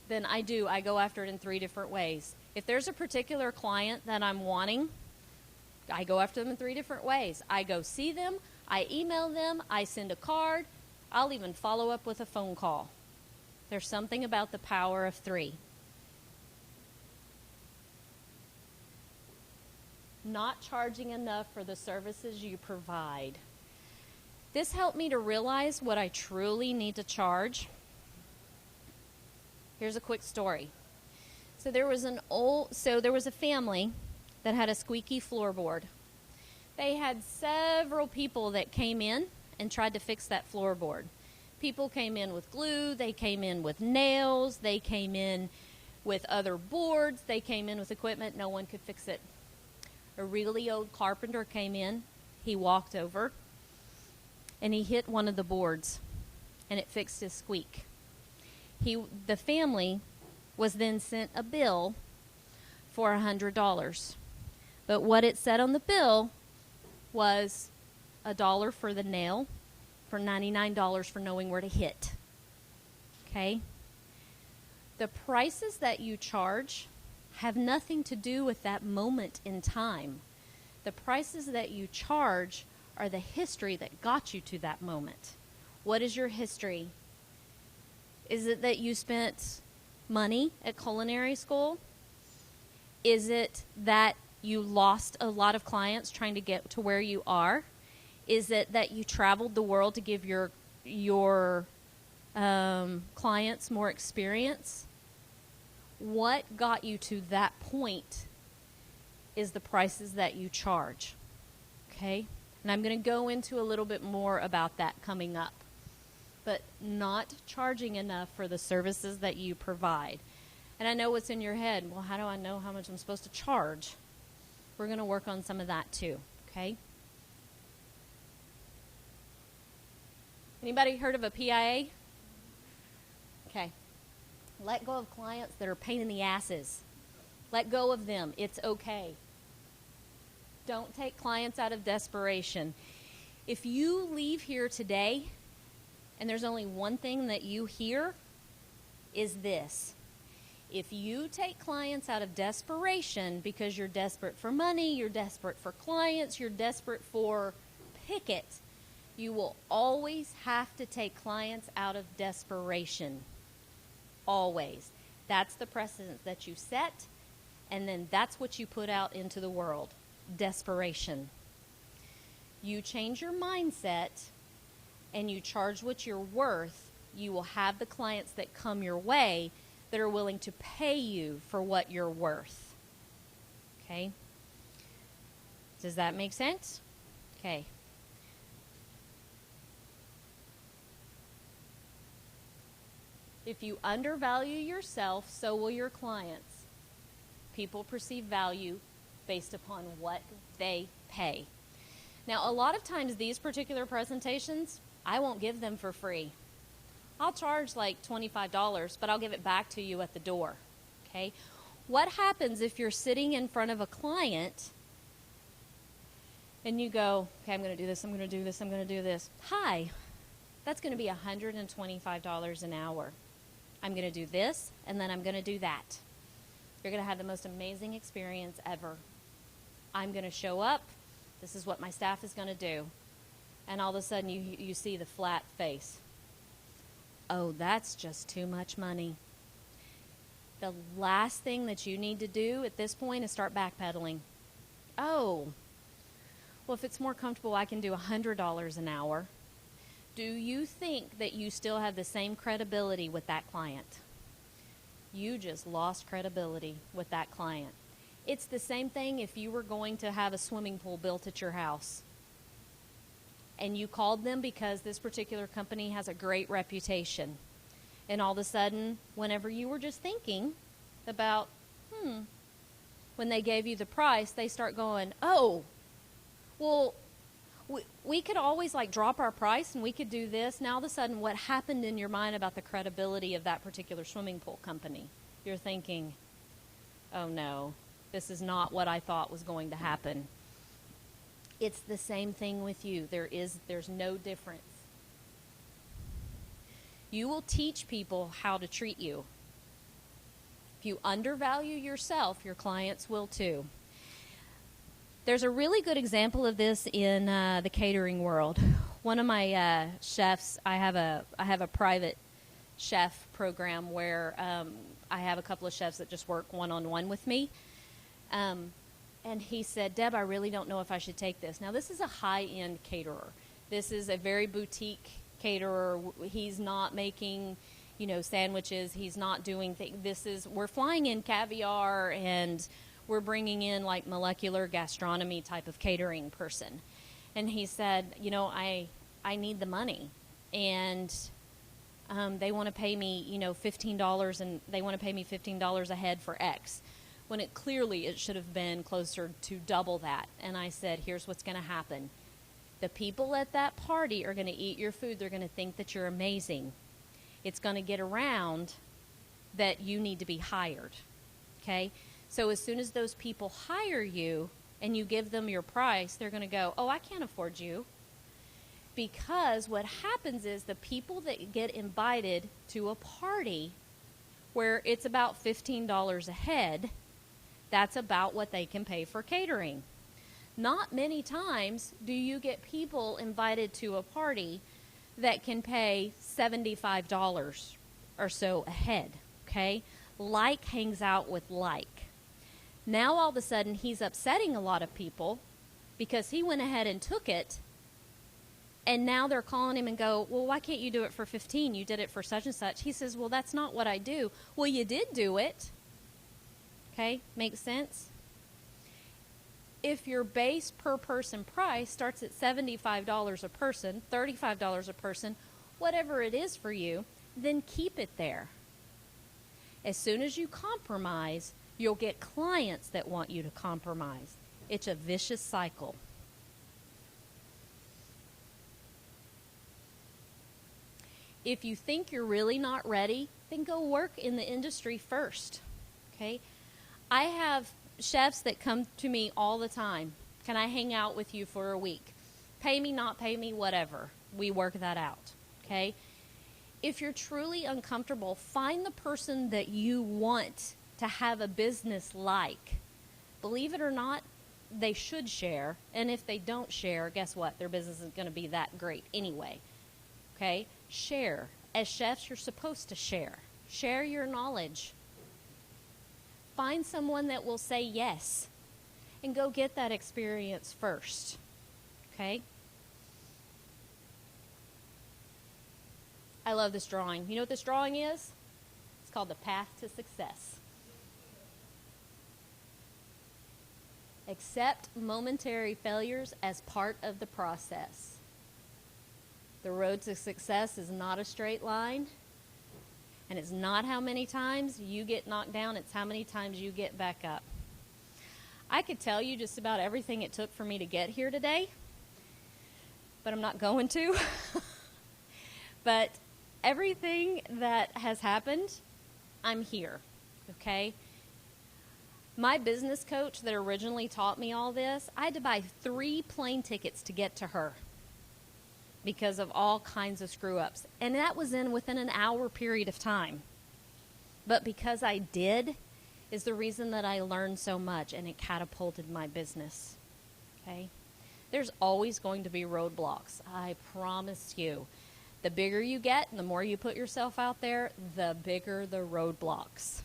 then I go after it in 3 different ways. If there's a particular client that I'm wanting, I go after them in 3 different ways. I go see them, I email them, I send a card, I'll even follow up with a phone call. There's something about the power of 3. Not charging enough for the services you provide. This helped me to realize what I truly need to charge. Here's a quick story. So there was a family that had a squeaky floorboard. They had several people that came in and tried to fix that floorboard. People came in with glue, they came in with nails, they came in with other boards, they came in with equipment, no one could fix it. A really old carpenter came in, he walked over, and he hit one of the boards, and it fixed his squeak. The family was then sent a bill for $100. But what it said on the bill was $1 for the nail, for $99 for knowing where to hit. Okay? The prices that you charge have nothing to do with that moment in time. The prices that you charge are the history that got you to that moment. What is your history? Is it that you spent money at culinary school? Is it that you lost a lot of clients trying to get to where you are? Is it that you traveled the world to give your clients more experience? What got you to that point is the prices that you charge. Okay? And I'm going to go into a little bit more about that coming up. But not charging enough for the services that you provide. And I know what's in your head. Well, how do I know how much I'm supposed to charge? We're going to work on some of that too, okay? Anybody heard of a PIA? Okay. Let go of clients that are pain in the asses. Let go of them. It's okay. Don't take clients out of desperation. If you leave here today and there's only one thing that you hear, is this. If you take clients out of desperation because you're desperate for money, you're desperate for clients, you're desperate for pick it, you will always have to take clients out of desperation. Always. That's the precedent that you set, and then that's what you put out into the world. Desperation. You change your mindset and you charge what you're worth, you will have the clients that come your way that are willing to pay you for what you're worth. Okay? Does that make sense? Okay. If you undervalue yourself, so will your clients. People perceive value based upon what they pay. Now, a lot of times these particular presentations, I won't give them for free. I'll charge like $25, but I'll give it back to you at the door. Okay? What happens if you're sitting in front of a client and you go, okay, I'm going to do this, I'm going to do this, I'm going to do this. Hi, that's going to be $125 an hour. I'm going to do this, and then I'm going to do that. You're going to have the most amazing experience ever. I'm going to show up. This is what my staff is going to do. And all of a sudden, you see the flat face. Oh, that's just too much money. The last thing that you need to do at this point is start backpedaling. Oh, well, if it's more comfortable, I can do $100 an hour. Do you think that you still have the same credibility with that client? You just lost credibility with that client. It's the same thing if you were going to have a swimming pool built at your house and you called them because this particular company has a great reputation. And all of a sudden, whenever you were just thinking about, when they gave you the price, they start going, oh, well, we could always like drop our price and we could do this. Now all of a sudden, what happened in your mind about the credibility of that particular swimming pool company? You're thinking, oh no, this is not what I thought was going to happen. It's the same thing with you. There's no difference. You will teach people how to treat you. If you undervalue yourself, your clients will too. There's a really good example of this in the catering world. One of my chefs, I have a private chef program where I have a couple of chefs that just work one-on-one with me. And he said, Deb, I really don't know if I should take this. Now, this is a high-end caterer. This is a very boutique caterer. He's not making, sandwiches. He's not doing things. We're flying in caviar, and we're bringing in like molecular gastronomy type of catering person. And he said, I need the money. And they want to pay me, $15, and they want to pay me $15 a head for X. When it should have been closer to double that. And I said, here's what's going to happen. The people at that party are going to eat your food. They're going to think that you're amazing. It's going to get around that you need to be hired. Okay? So as soon as those people hire you and you give them your price, they're going to go, oh, I can't afford you. Because what happens is the people that get invited to a party where it's about $15 a head, that's about what they can pay for catering. Not many times do you get people invited to a party that can pay $75 or so a head, okay? Like hangs out with like. Now all of a sudden he's upsetting a lot of people because he went ahead and took it, and now they're calling him and go, well, why can't you do it for 15? You did it for such and such. He says, well, that's not what I do. Well, you did do it. Okay, makes sense? If your base per person price starts at $75 a person, $35 a person, whatever it is for you, then keep it there. As soon as you compromise, you'll get clients that want you to compromise. It's a vicious cycle. If you think you're really not ready, then go work in the industry first. Okay? I have chefs that come to me all the time. Can I hang out with you for a week? Pay me, not pay me, whatever. We work that out. Okay? If you're truly uncomfortable, find the person that you want to have a business like. Believe it or not, they should share. And if they don't share, guess what? Their business isn't going to be that great anyway. Okay? Share. As chefs, you're supposed to share. Share your knowledge. Find someone that will say yes and go get that experience first. Okay? I love this drawing. You know what this drawing is? It's called the path to success. Accept momentary failures as part of the process. The road to success is not a straight line. And it's not how many times you get knocked down, it's how many times you get back up. I could tell you just about everything it took for me to get here today, but I'm not going to. But everything that has happened, I'm here, okay? My business coach that originally taught me all this, I had to buy 3 plane tickets to get to her because of all kinds of screw-ups. And that was within an hour period of time. But because I did is the reason that I learned so much, and it catapulted my business. Okay? There's always going to be roadblocks. I promise you. The bigger you get and the more you put yourself out there, the bigger the roadblocks.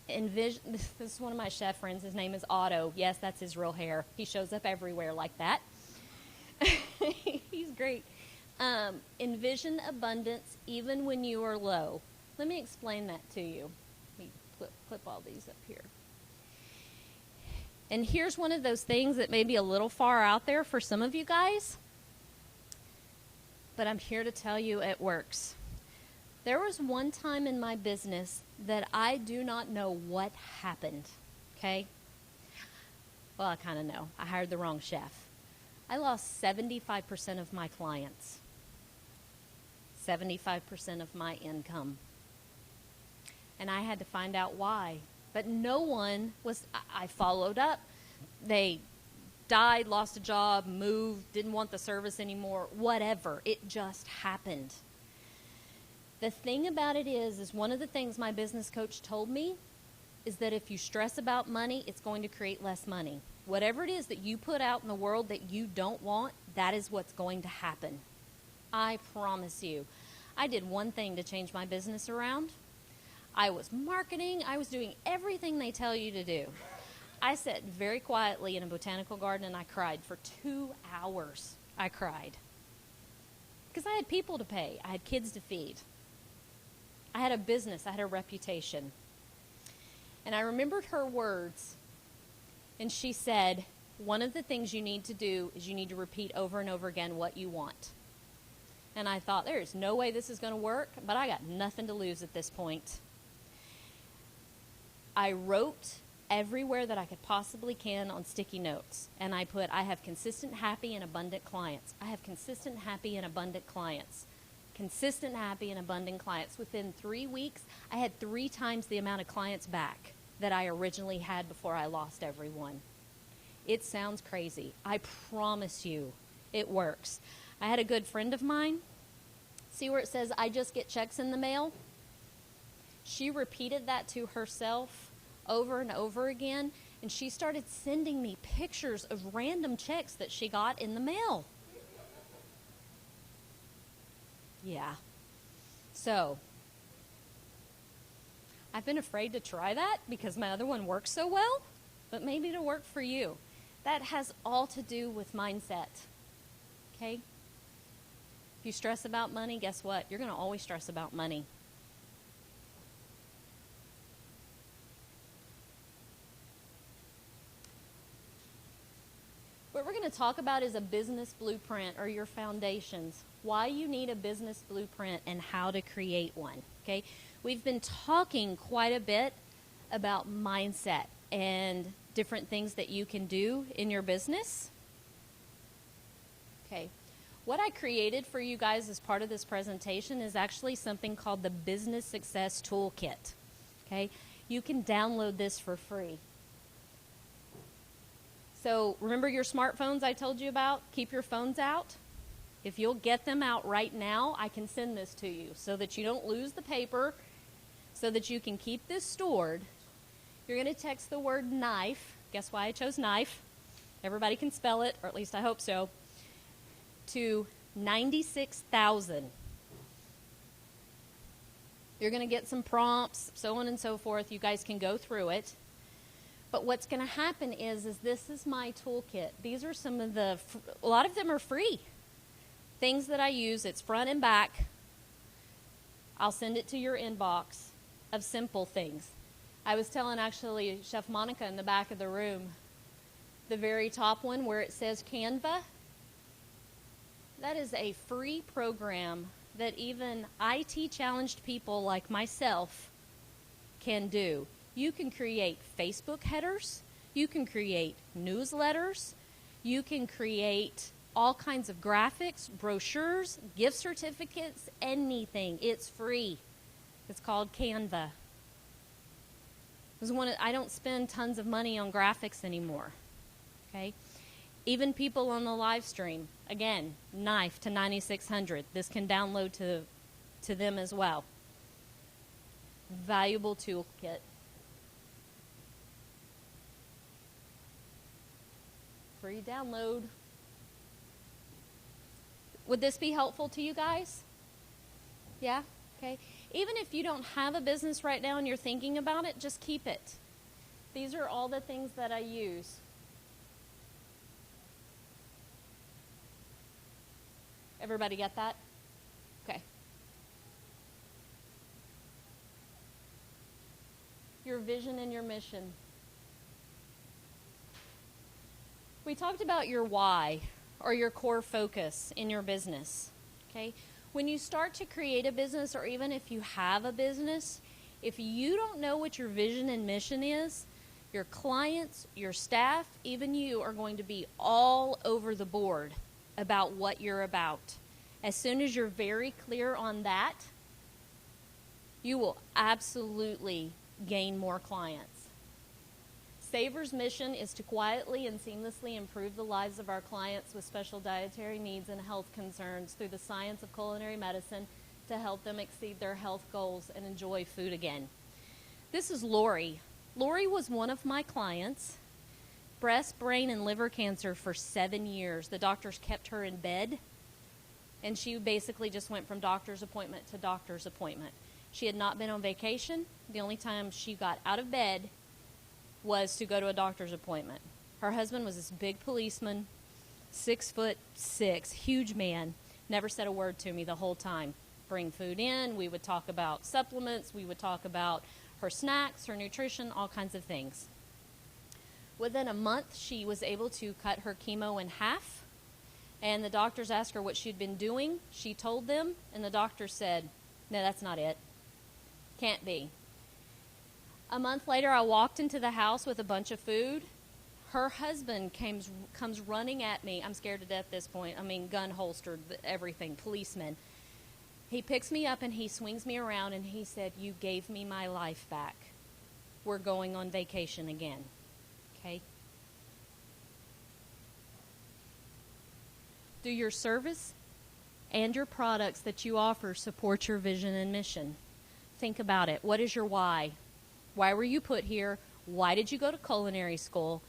This is one of my chef friends. His name is Otto. Yes, that's his real hair. He shows up everywhere like that. He's great. Envision abundance even when you are low. Let me explain that to you. Let me clip all these up here. And here's one of those things that may be a little far out there for some of you guys, but I'm here to tell you it works. There was one time in my business that I do not know what happened, okay? Well, I kind of know. I hired the wrong chef. I lost 75% of my clients, 75% of my income. And I had to find out why. But no one was, I followed up. They died, lost a job, moved, didn't want the service anymore, whatever. It just happened. The thing about it is one of the things my business coach told me is that if you stress about money, it's going to create less money. Whatever it is that you put out in the world that you don't want, that is what's going to happen. I promise you. I did one thing to change my business around. I was marketing. I was doing everything they tell you to do. I sat very quietly in a botanical garden and I cried for 2 hours. I cried. Because I had people to pay. I had kids to feed. I had a business. I had a reputation. And I remembered her words. And she said, one of the things you need to do is you need to repeat over and over again what you want. And I thought, there is no way this is going to work, but I got nothing to lose at this point. I wrote everywhere that I could possibly can on sticky notes. And I put, I have consistent, happy, and abundant clients. I have consistent, happy, and abundant clients. Consistent, happy, and abundant clients. Within 3 weeks, I had 3 times the amount of clients back that I originally had before I lost everyone. It sounds crazy. I promise you it works. I had a good friend of mine. See where it says, I just get checks in the mail? She repeated that to herself over and over again, and she started sending me pictures of random checks that she got in the mail. Yeah. So, I've been afraid to try that because my other one works so well, but maybe it'll work for you. That has all to do with mindset. Okay? If you stress about money, guess what? You're going to always stress about money. What we're going to talk about is a business blueprint or your foundations. Why you need a business blueprint and how to create one. Okay? We've been talking quite a bit about mindset and different things that you can do in your business. Okay. What I created for you guys as part of this presentation is actually something called the Business Success Toolkit. Okay? You can download this for free. So remember your smartphones I told you about? Keep your phones out. If you'll get them out right now, I can send this to you so that you don't lose the paper, so that you can keep this stored. You're going to text the word knife. Guess why I chose knife? Everybody can spell it, or at least I hope so. To 96,000. You're going to get some prompts, so on and so forth. You guys can go through it. But what's going to happen is this is my toolkit. These are some of a lot of them are free. Things that I use, it's front and back. I'll send it to your inbox of simple things. I was telling actually Chef Monica in the back of the room, the very top one where it says Canva, that is a free program that even IT challenged people like myself can do. You can create Facebook headers, you can create newsletters, you can create all kinds of graphics, brochures, gift certificates, anything. It's free. It's called Canva. I don't spend tons of money on graphics anymore. Okay? Even people on the live stream, again, knife to 9600. This can download to them as well. Valuable toolkit. Free download. Would this be helpful to you guys? Yeah? Okay. Even if you don't have a business right now and you're thinking about it, just keep it. These are all the things that I use. Everybody get that? Okay. Your vision and your mission. We talked about your why or your core focus in your business. Okay? When you start to create a business, or even if you have a business, if you don't know what your vision and mission is, Your clients, your staff, even you are going to be all over the board about what you're about. As soon as you're very clear on that, you will absolutely gain more clients. Savor's mission is to quietly and seamlessly improve the lives of our clients with special dietary needs and health concerns through the science of culinary medicine to help them exceed their health goals and enjoy food again. This is Lori. Lori was one of my clients. Breast, brain, and liver cancer for 7 years. The doctors kept her in bed, and she basically just went from doctor's appointment to doctor's appointment. She had not been on vacation. The only time she got out of bed was to go to a doctor's appointment. Her husband was this big policeman, 6'6", huge man, never said a word to me the whole time. Bring food in, we would talk about supplements, we would talk about her snacks, her nutrition, all kinds of things. Within a month, she was able to cut her chemo in half, and the doctors asked her what she'd been doing. She told them, and the doctor said, no, that's not it. Can't be. A month later, I walked into the house with a bunch of food. Her husband comes running at me. I'm scared to death at this point. I mean, gun holstered, everything, policeman. He picks me up and he swings me around and he said, you gave me my life back. We're going on vacation again. Okay? Do your service and your products that you offer support your vision and mission? Think about it. What is your why? Why were you put here? Why did you go to culinary school?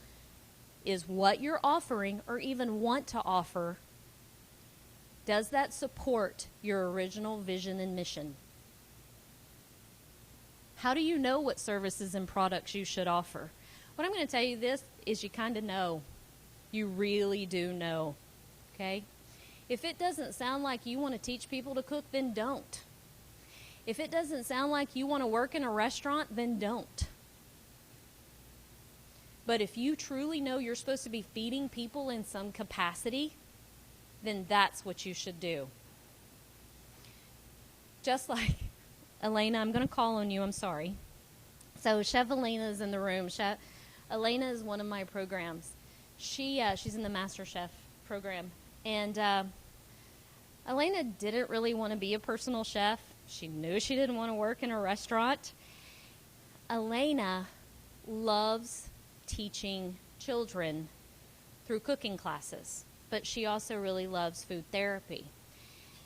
Is what you're offering or even want to offer, does that support your original vision and mission? How do you know what services and products you should offer? What I'm going to tell you this is you kind of know. You really do know. Okay? If it doesn't sound like you want to teach people to cook, then don't. If it doesn't sound like you want to work in a restaurant, then don't. But if you truly know you're supposed to be feeding people in some capacity, then that's what you should do. Just like Elena, I'm going to call on you. I'm sorry. So Chef Elena is in the room. Chef Elena is one of my programs. She's in the Master Chef program. And Elena didn't really want to be a personal chef. She knew she didn't want to work in a restaurant. Elena loves teaching children through cooking classes, but she also really loves food therapy.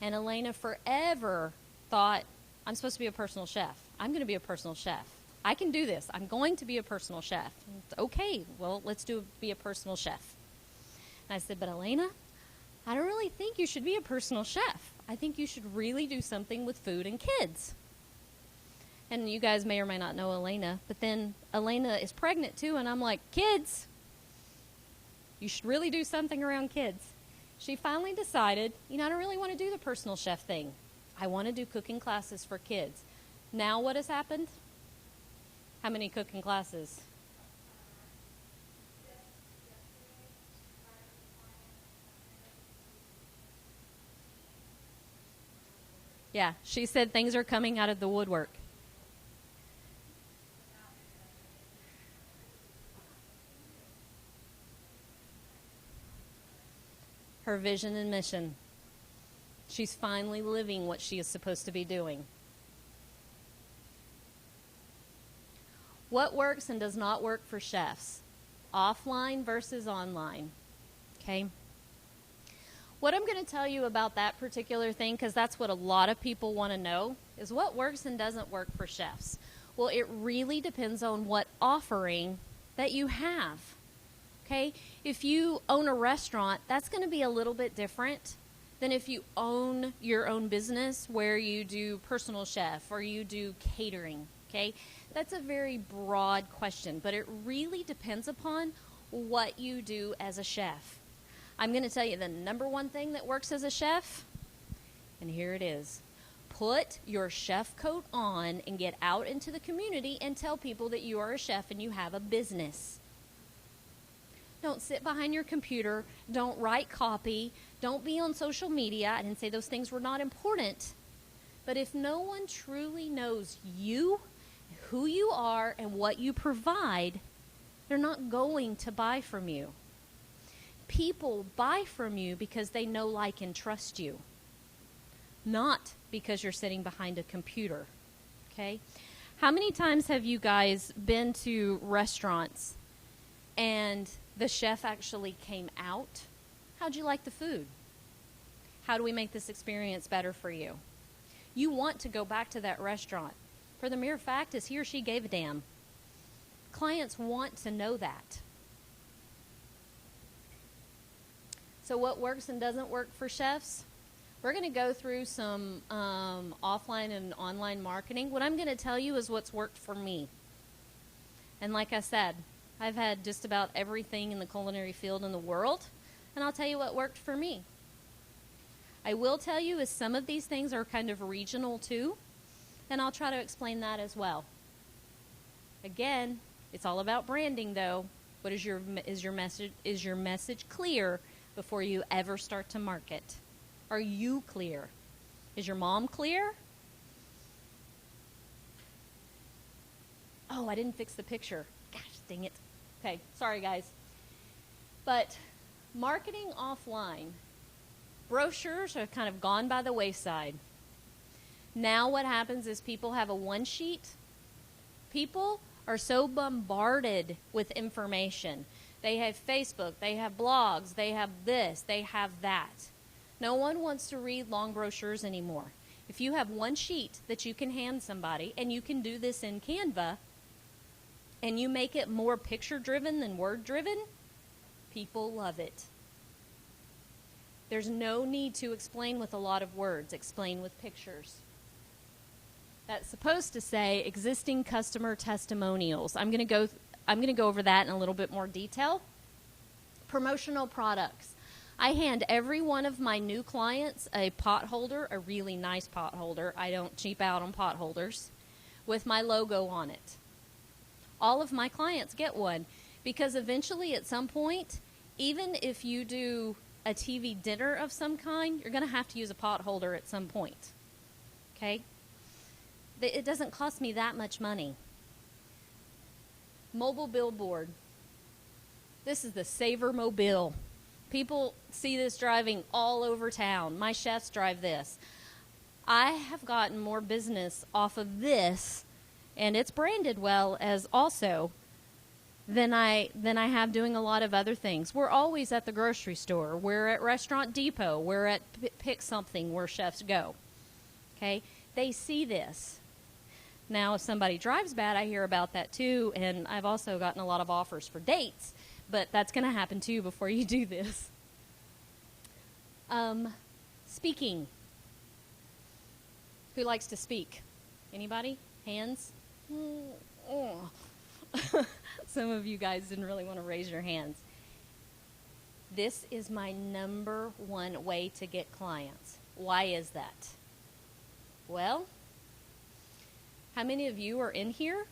And Elena forever thought, I'm supposed to be a personal chef. I'm going to be a personal chef. I can do this. I'm going to be a personal chef. Okay, well, let's be a personal chef. And I said, but Elena, I don't really think you should be a personal chef. I think you should really do something with food and kids. And you guys may or may not know Elena, but then Elena is pregnant too, and I'm like, kids, you should really do something around kids. She finally decided, I don't really want to do the personal chef thing. I want to do cooking classes for kids. Now what has happened? How many cooking classes? Yeah, she said things are coming out of the woodwork. Her vision and mission. She's finally living what she is supposed to be doing. What works and does not work for chefs? Offline versus online. Okay? What I'm going to tell you about that particular thing, because that's what a lot of people want to know, is what works and doesn't work for chefs. Well, it really depends on what offering that you have. Okay? If you own a restaurant, that's going to be a little bit different than if you own your own business where you do personal chef or you do catering. Okay? That's a very broad question, but it really depends upon what you do as a chef. I'm going to tell you the number one thing that works as a chef, and here it is. Put your chef coat on and get out into the community and tell people that you are a chef and you have a business. Don't sit behind your computer. Don't write copy. Don't be on social media. I didn't say those things were not important. But if no one truly knows you, who you are, and what you provide, They're not going to buy from you. People buy from you because they know, like, and trust you, not because you're sitting behind a computer, okay? How many times have you guys been to restaurants and the chef actually came out? How'd you like the food? How do we make this experience better for you? You want to go back to that restaurant for the mere fact is he or she gave a damn. Clients want to know that. So what works and doesn't work for chefs? We're going to go through some offline and online marketing. What I'm going to tell you is what's worked for me. And like I said, I've had just about everything in the culinary field in the world, and I'll tell you what worked for me. I will tell you is some of these things are kind of regional too, and I'll try to explain that as well. Again, it's all about branding though. What is your message clear before you ever start to market? Are you clear? Is your mom clear? Oh, I didn't fix the picture. Gosh, dang it. Okay, sorry guys. But marketing offline, brochures have kind of gone by the wayside. Now what happens is people have a one sheet. People are so bombarded with information. They have Facebook, they have blogs, they have this, they have that. No one wants to read long brochures anymore. If you have one sheet that you can hand somebody, and you can do this in Canva, and you make it more picture-driven than word-driven, people love it. There's no need to explain with a lot of words. Explain with pictures. That's supposed to say existing customer testimonials. I'm going to go over that in a little bit more detail. Promotional products. I hand every one of my new clients a pot holder, a really nice pot holder. I don't cheap out on pot holders, with my logo on it. All of my clients get one because eventually at some point, even if you do a TV dinner of some kind, you're going to have to use a pot holder at some point. Okay? It doesn't cost me that much money. Mobile billboard. This is the Savor Mobile. People see this driving all over town. My chefs drive this. I have gotten more business off of this, and it's branded well as also, than I have doing a lot of other things. We're always at the grocery store. We're at Restaurant Depot. We're at Pick Something where chefs go. Okay? They see this. Now, if somebody drives bad, I hear about that too, and I've also gotten a lot of offers for dates, but that's going to happen too before you do this. Speaking. Who likes to speak? Anybody? Hands? Some of you guys didn't really want to raise your hands. This is my number one way to get clients. Why is that? Well, how many of you are in here?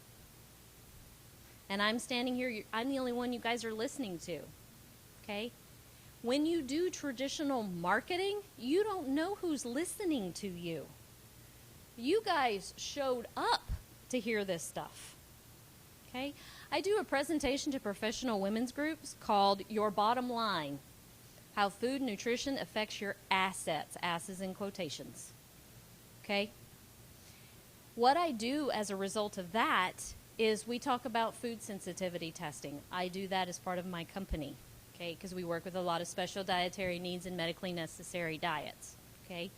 And I'm standing here. I'm the only one you guys are listening to. Okay? When you do traditional marketing, you don't know who's listening to you. You guys showed up to hear this stuff. Okay? I do a presentation to professional women's groups called Your Bottom Line, How Food Nutrition Affects Your Assets, asses in quotations. Okay? What I do as a result of that is we talk about food sensitivity testing. I do that as part of my company, okay, because we work with a lot of special dietary needs and medically necessary diets, okay?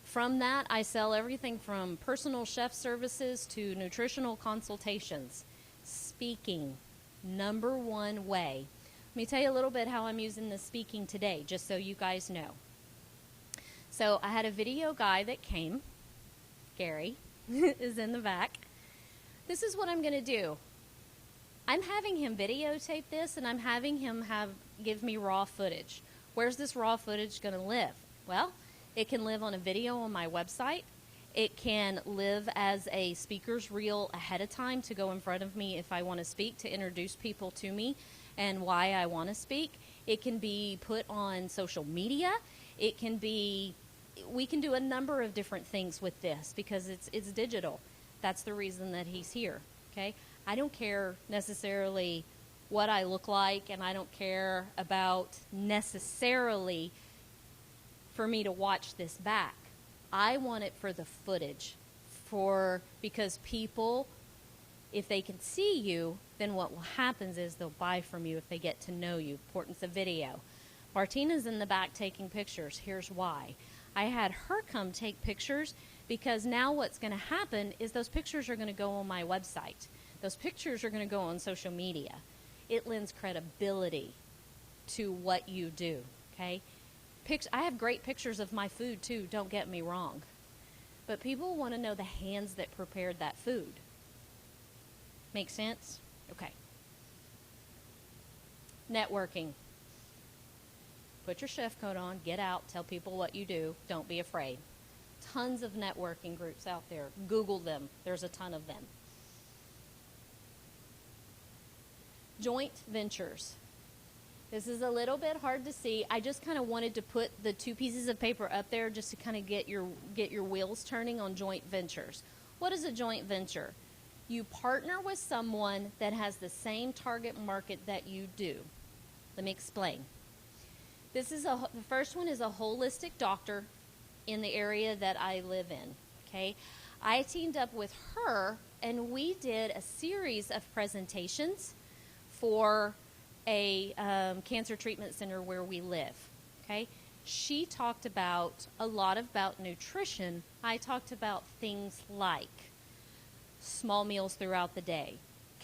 From that, I sell everything from personal chef services to nutritional consultations. Speaking, number one way. Let me tell you a little bit how I'm using this speaking today, just so you guys know. So I had a video guy that came. Gary is in the back. This is what I'm going to do. I'm having him videotape this, and I'm having him give me raw footage. Where's this raw footage going to live? Well, it can live on a video on my website. It can live as a speaker's reel ahead of time to go in front of me if I want to speak, to introduce people to me and why I want to speak. It can be put on social media. It can be... We can do a number of different things with this because it's digital. That's the reason that he's here, okay? I don't care necessarily what I look like, and I don't care about necessarily for me to watch this back. I want it for the footage, because people, if they can see you, then what will happen is they'll buy from you if they get to know you. Importance of video. Martina's in the back taking pictures. Here's why. I had her come take pictures because now what's going to happen is those pictures are going to go on my website. Those pictures are going to go on social media. It lends credibility to what you do, okay? I have great pictures of my food too, don't get me wrong. But people want to know the hands that prepared that food. Make sense? Okay. Networking. Put your chef coat on, get out, tell people what you do. Don't be afraid. Tons of networking groups out there. Google them. There's a ton of them. Joint ventures. This is a little bit hard to see. I just kind of wanted to put the 2 pieces of paper up there just to kind of get your wheels turning on joint ventures. What is a joint venture? You partner with someone that has the same target market that you do. Let me explain. The first one is a holistic doctor in the area that I live in. Okay, I teamed up with her, and we did a series of presentations for a cancer treatment center where we live. Okay, she talked a lot about nutrition. I talked about things like small meals throughout the day,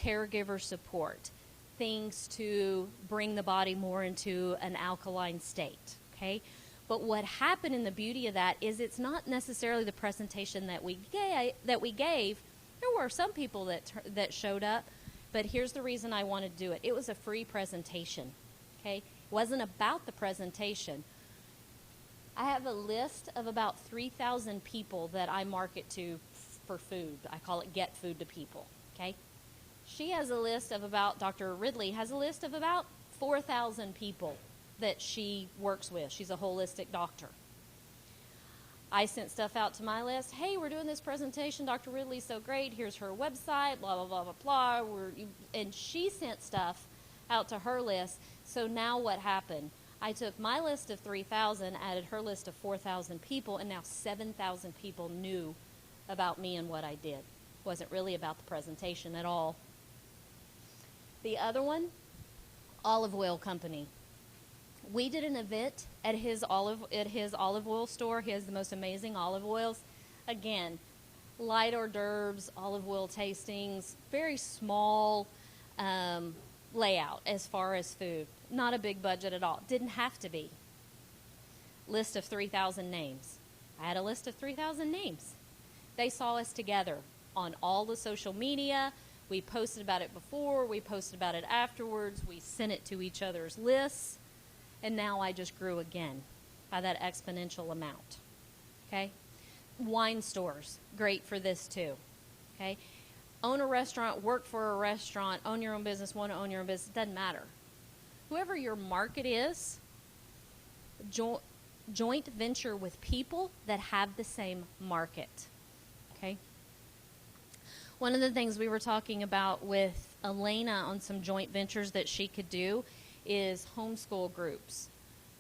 caregiver support, things to bring the body more into an alkaline state. Okay, but what happened, in the beauty of that, is it's not necessarily the presentation that we gave. There were some people that showed up. But here's the reason I wanted to do it. It was a free presentation, okay? It wasn't about the presentation. I have a list of about 3,000 people that I market to for food. I call it Get Food to People, okay? She has a list of Dr. Ridley has a list of about 4,000 people that she works with. She's a holistic doctor. I sent stuff out to my list. Hey, we're doing this presentation. Dr. Ridley's so great. Here's her website, blah, blah, blah, blah, blah. And she sent stuff out to her list. So now what happened? I took my list of 3,000, added her list of 4,000 people, and now 7,000 people knew about me and what I did. It wasn't really about the presentation at all. The other one, olive oil company. We did an event at his olive oil store. He has the most amazing olive oils. Again, light hors d'oeuvres, olive oil tastings, very small layout as far as food. Not a big budget at all. Didn't have to be. List of 3,000 names. I had a list of 3,000 names. They saw us together on all the social media. We posted about it before. We posted about it afterwards. We sent it to each other's lists. And now I just grew again by that exponential amount. Okay? Wine stores, great for this too. Okay? Own a restaurant, work for a restaurant, own your own business, want to own your own business, doesn't matter. Whoever your market is, joint venture with people that have the same market. Okay? One of the things we were talking about with Elena on some joint ventures that she could do is homeschool groups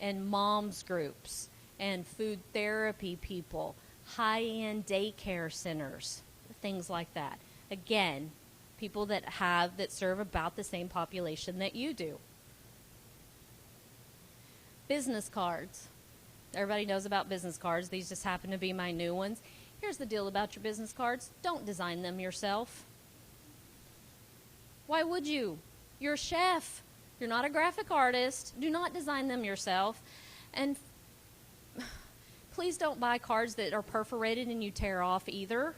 and moms groups and food therapy people, high-end daycare centers, things like that. Again, people that serve about the same population that you do. Business cards. Everybody knows about business cards. These just happen to be my new ones. Here's the deal about your business cards. Don't design them yourself. Why would you? You're a chef. You're not a graphic artist. Do not design them yourself. And please don't buy cards that are perforated and you tear off either.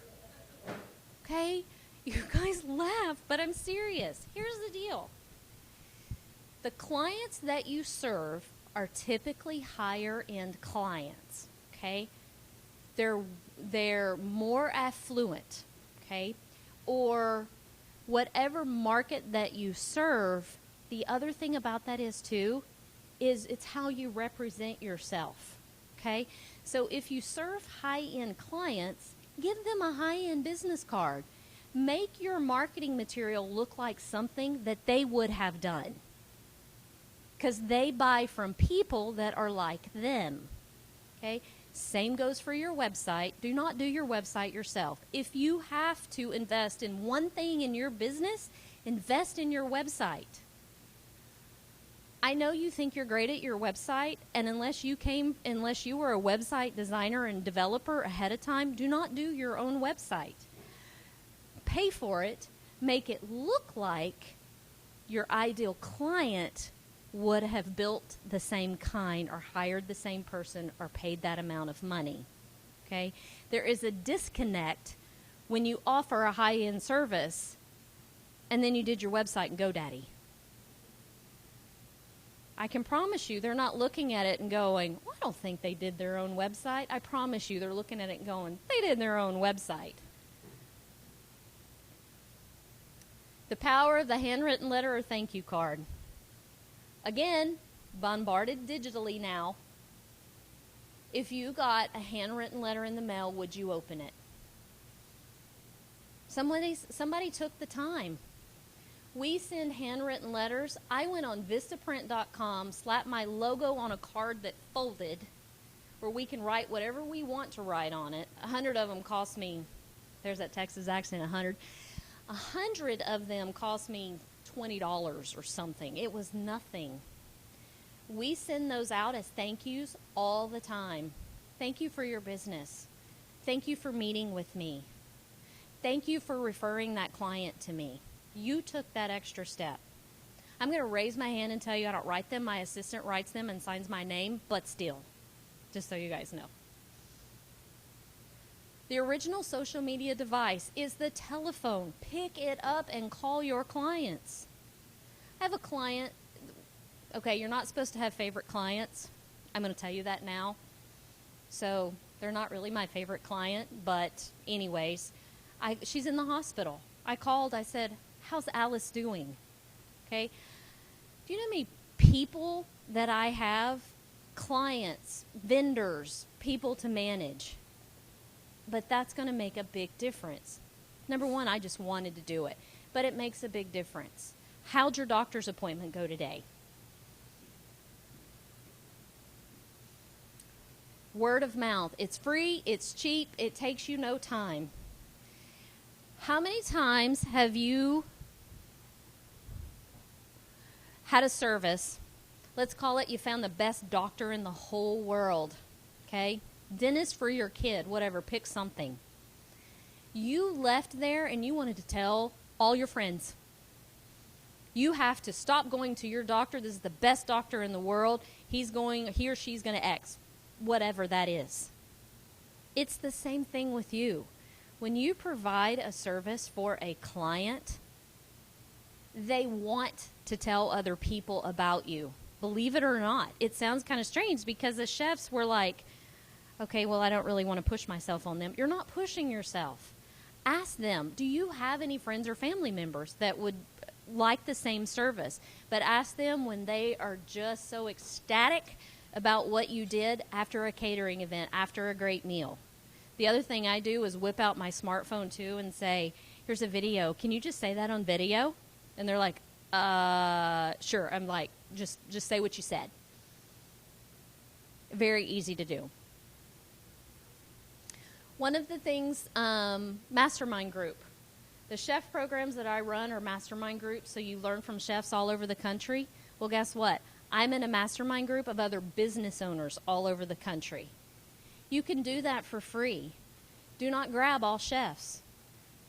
Okay? You guys laugh, but I'm serious. Here's the deal. The clients that you serve are typically higher end clients. Okay? They're more affluent. Okay? Or whatever market that you serve. The other thing about that is it's how you represent yourself, okay? So if you serve high-end clients, give them a high-end business card. Make your marketing material look like something that they would have done, because they buy from people that are like them. Okay? Same goes for your website. Do not do your website yourself. If you have to invest in one thing in your business, invest in your website. I know you think you're great at your website, and unless you were a website designer and developer ahead of time, do not do your own website. Pay for it, make it look like your ideal client would have built the same kind or hired the same person or paid that amount of money. Okay? There is a disconnect when you offer a high-end service and then you did your website in GoDaddy. I can promise you they're not looking at it and going, well, I don't think they did their own website. I promise you they're looking at it and going, they did their own website. The power of the handwritten letter or thank you card. Again, bombarded digitally now. If you got a handwritten letter in the mail, would you open it? Somebody took the time. We send handwritten letters. I went on Vistaprint.com, slapped my logo on a card that folded, where we can write whatever we want to write on it. 100 of them cost me, there's that Texas accent, 100. 100 of them cost me $20 or something. It was nothing. We send those out as thank yous all the time. Thank you for your business. Thank you for meeting with me. Thank you for referring that client to me. You took that extra step. I'm going to raise my hand and tell you I don't write them. My assistant writes them and signs my name, but still, just so you guys know. The original social media device is the telephone. Pick it up and call your clients. I have a client. Okay, you're not supposed to have favorite clients. I'm going to tell you that now. So they're not really my favorite client, but anyways, she's in the hospital. I called. I said, how's Alice doing? Okay. Do you know how many people that I have? Clients, vendors, people to manage. But that's going to make a big difference. Number one, I just wanted to do it. But it makes a big difference. How'd your doctor's appointment go today? Word of mouth. It's free. It's cheap. It takes you no time. How many times have you had a service? Let's call it you found the best doctor in the whole world. Okay? Dentist for your kid, whatever, pick something. You left there and you wanted to tell all your friends. You have to stop going to your doctor. This is the best doctor in the world. He or she's going to X, whatever that is. It's the same thing with you. When you provide a service for a client, they want to tell other people about you. Believe it or not. It sounds kind of strange because the chefs were like, okay, well, I don't really want to push myself on them. You're not pushing yourself. Ask them, do you have any friends or family members that would like the same service? But ask them when they are just so ecstatic about what you did after a catering event, after a great meal. The other thing I do is whip out my smartphone, too, and say, here's a video. Can you just say that on video? And they're like, sure. I'm like, just say what you said. Very easy to do. One of the things, mastermind group. The chef programs that I run are mastermind groups, so you learn from chefs all over the country. Well, guess what? I'm in a mastermind group of other business owners all over the country. You can do that for free. Do not grab all chefs.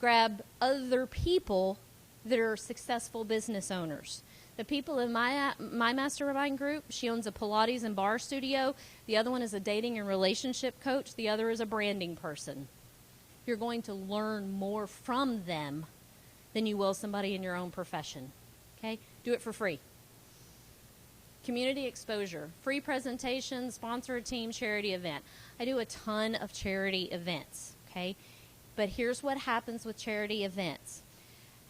Grab other people that are successful business owners. The people in my mastermind group, she owns a Pilates and bar studio. The other one is a dating and relationship coach. The other is a branding person. You're going to learn more from them than you will somebody in your own profession. Okay? Do it for free. Community exposure. Free presentation, sponsor a team, charity event. I do a ton of charity events. Okay? But here's what happens with charity events.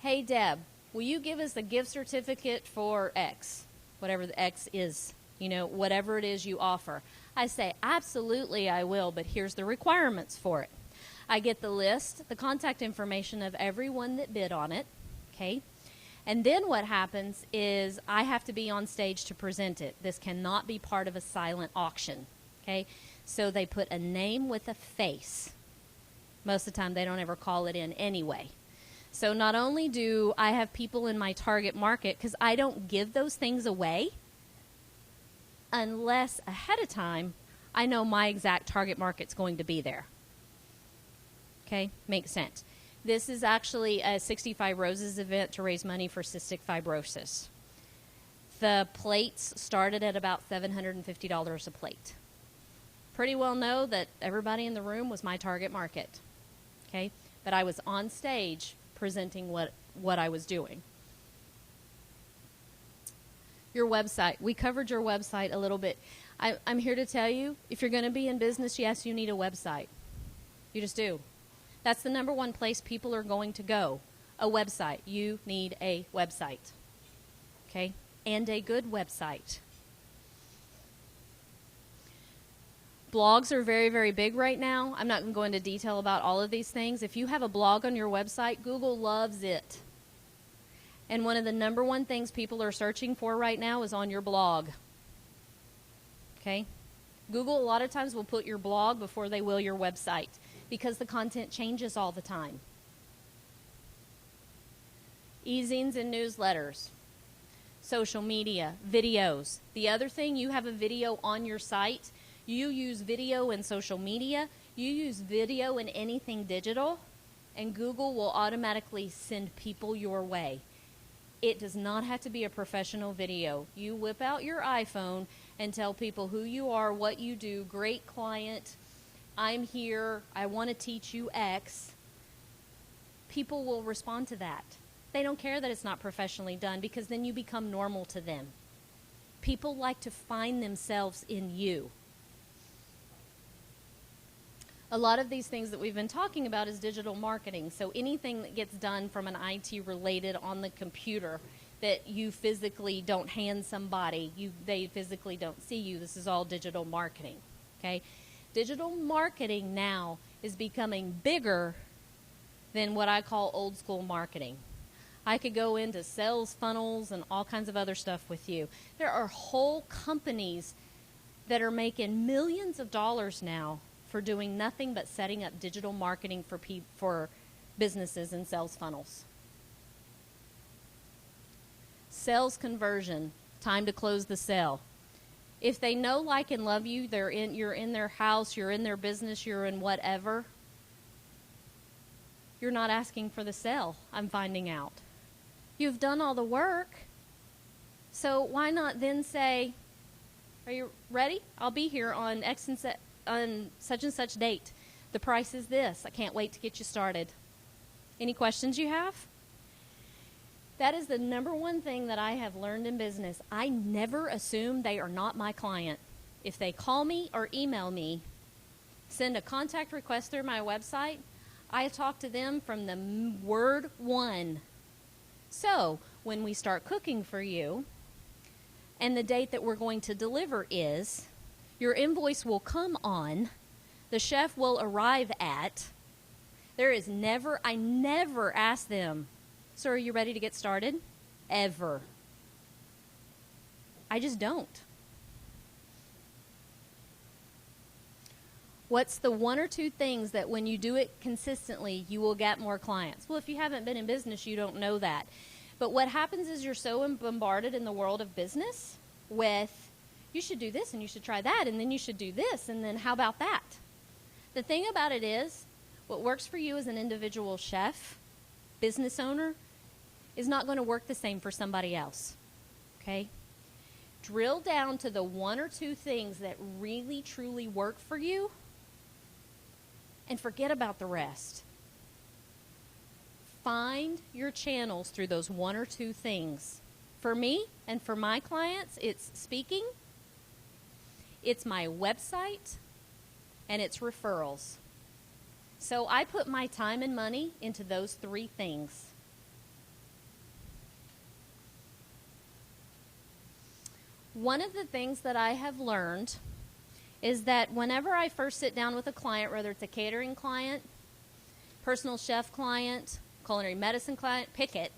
Hey, Deb, will you give us a gift certificate for X? Whatever the X is, whatever it is you offer. I say, absolutely I will, but here's the requirements for it. I get the list, the contact information of everyone that bid on it, okay? And then what happens is I have to be on stage to present it. This cannot be part of a silent auction, okay? So they put a name with a face. Most of the time they don't ever call it in anyway. So not only do I have people in my target market, because I don't give those things away unless ahead of time I know my exact target market's going to be there. Okay, makes sense. This is actually a 65 Roses event to raise money for cystic fibrosis. The plates started at about $750 a plate. Pretty well know that everybody in the room was my target market. Okay, but I was on stage presenting what I was doing. Your website. We covered your website a little bit. I'm here to tell you, if you're going to be in business, yes, you need a website. You just do. That's the number one place people are going to go. A website. You need a website. Okay? And a good website. Blogs are very, very big right now. I'm not going to go into detail about all of these things. If you have a blog on your website, Google loves it. And one of the number one things people are searching for right now is on your blog. Okay? Google a lot of times will put your blog before they will your website because the content changes all the time. E-zines and newsletters, social media, videos. The other thing, you have a video on your site. You use video in social media. You use video in anything digital, and Google will automatically send people your way. It does not have to be a professional video. You whip out your iPhone and tell people who you are, what you do, great client, I'm here, I want to teach you X. People will respond to that. They don't care that it's not professionally done because then you become normal to them. People like to find themselves in you. A lot of these things that we've been talking about is digital marketing. So anything that gets done from an IT related on the computer that you physically don't hand somebody, they physically don't see you, this is all digital marketing. Okay? Digital marketing now is becoming bigger than what I call old school marketing. I could go into sales funnels and all kinds of other stuff with you. There are whole companies that are making millions of dollars now for doing nothing but setting up digital marketing for businesses and sales funnels. Sales conversion, time to close the sale. If they know, like, and love you, you're in their house, you're in their business, you're in whatever, you're not asking for the sale, I'm finding out. You've done all the work, so why not then say, are you ready? I'll be here on on such and such date. The price is this. I can't wait to get you started. Any questions you have? That is the number one thing that I have learned in business. I never assume they are not my client. If they call me or email me, send a contact request through my website, I talk to them from the word one. So when we start cooking for you, and the date that we're going to deliver is, your invoice will come on, the chef will arrive at, I never ask them, so are you ready to get started? Ever. I just don't. What's the one or two things that when you do it consistently, you will get more clients? Well, if you haven't been in business, you don't know that. But what happens is you're so bombarded in the world of business with, you should do this and you should try that and then you should do this and then how about that? The thing about it is, what works for you as an individual chef, business owner, is not going to work the same for somebody else. Okay? Drill down to the one or two things that really, truly work for you and forget about the rest. Find your channels through those one or two things. For me and for my clients, it's speaking, it's my website, and it's referrals. So I put my time and money into those three things. One of the things that I have learned is that whenever I first sit down with a client, whether it's a catering client personal chef client, culinary medicine client, pick it.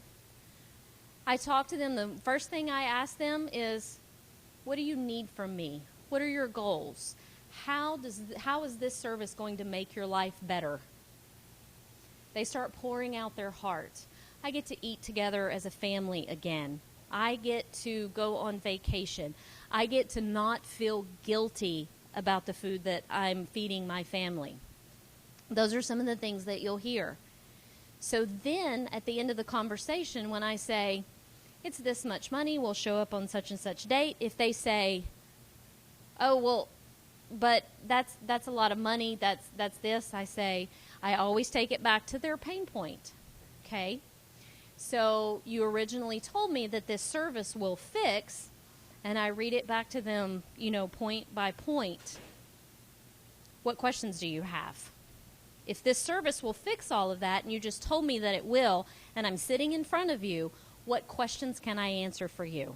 I talk to them. The first thing I ask them is, what do you need from me? What are your goals? How is this service going to make your life better? They start pouring out their heart. I get to eat together as a family again. I get to go on vacation. I get to not feel guilty about the food that I'm feeding my family. Those are some of the things that you'll hear. So then at the end of the conversation, when I say, it's this much money, we'll show up on such and such date, if they say, oh, well, but that's a lot of money, that's this, I say, I always take it back to their pain point, okay? So you originally told me that this service will fix, and I read it back to them, point by point. What questions do you have? If this service will fix all of that, and you just told me that it will, and I'm sitting in front of you, what questions can I answer for you?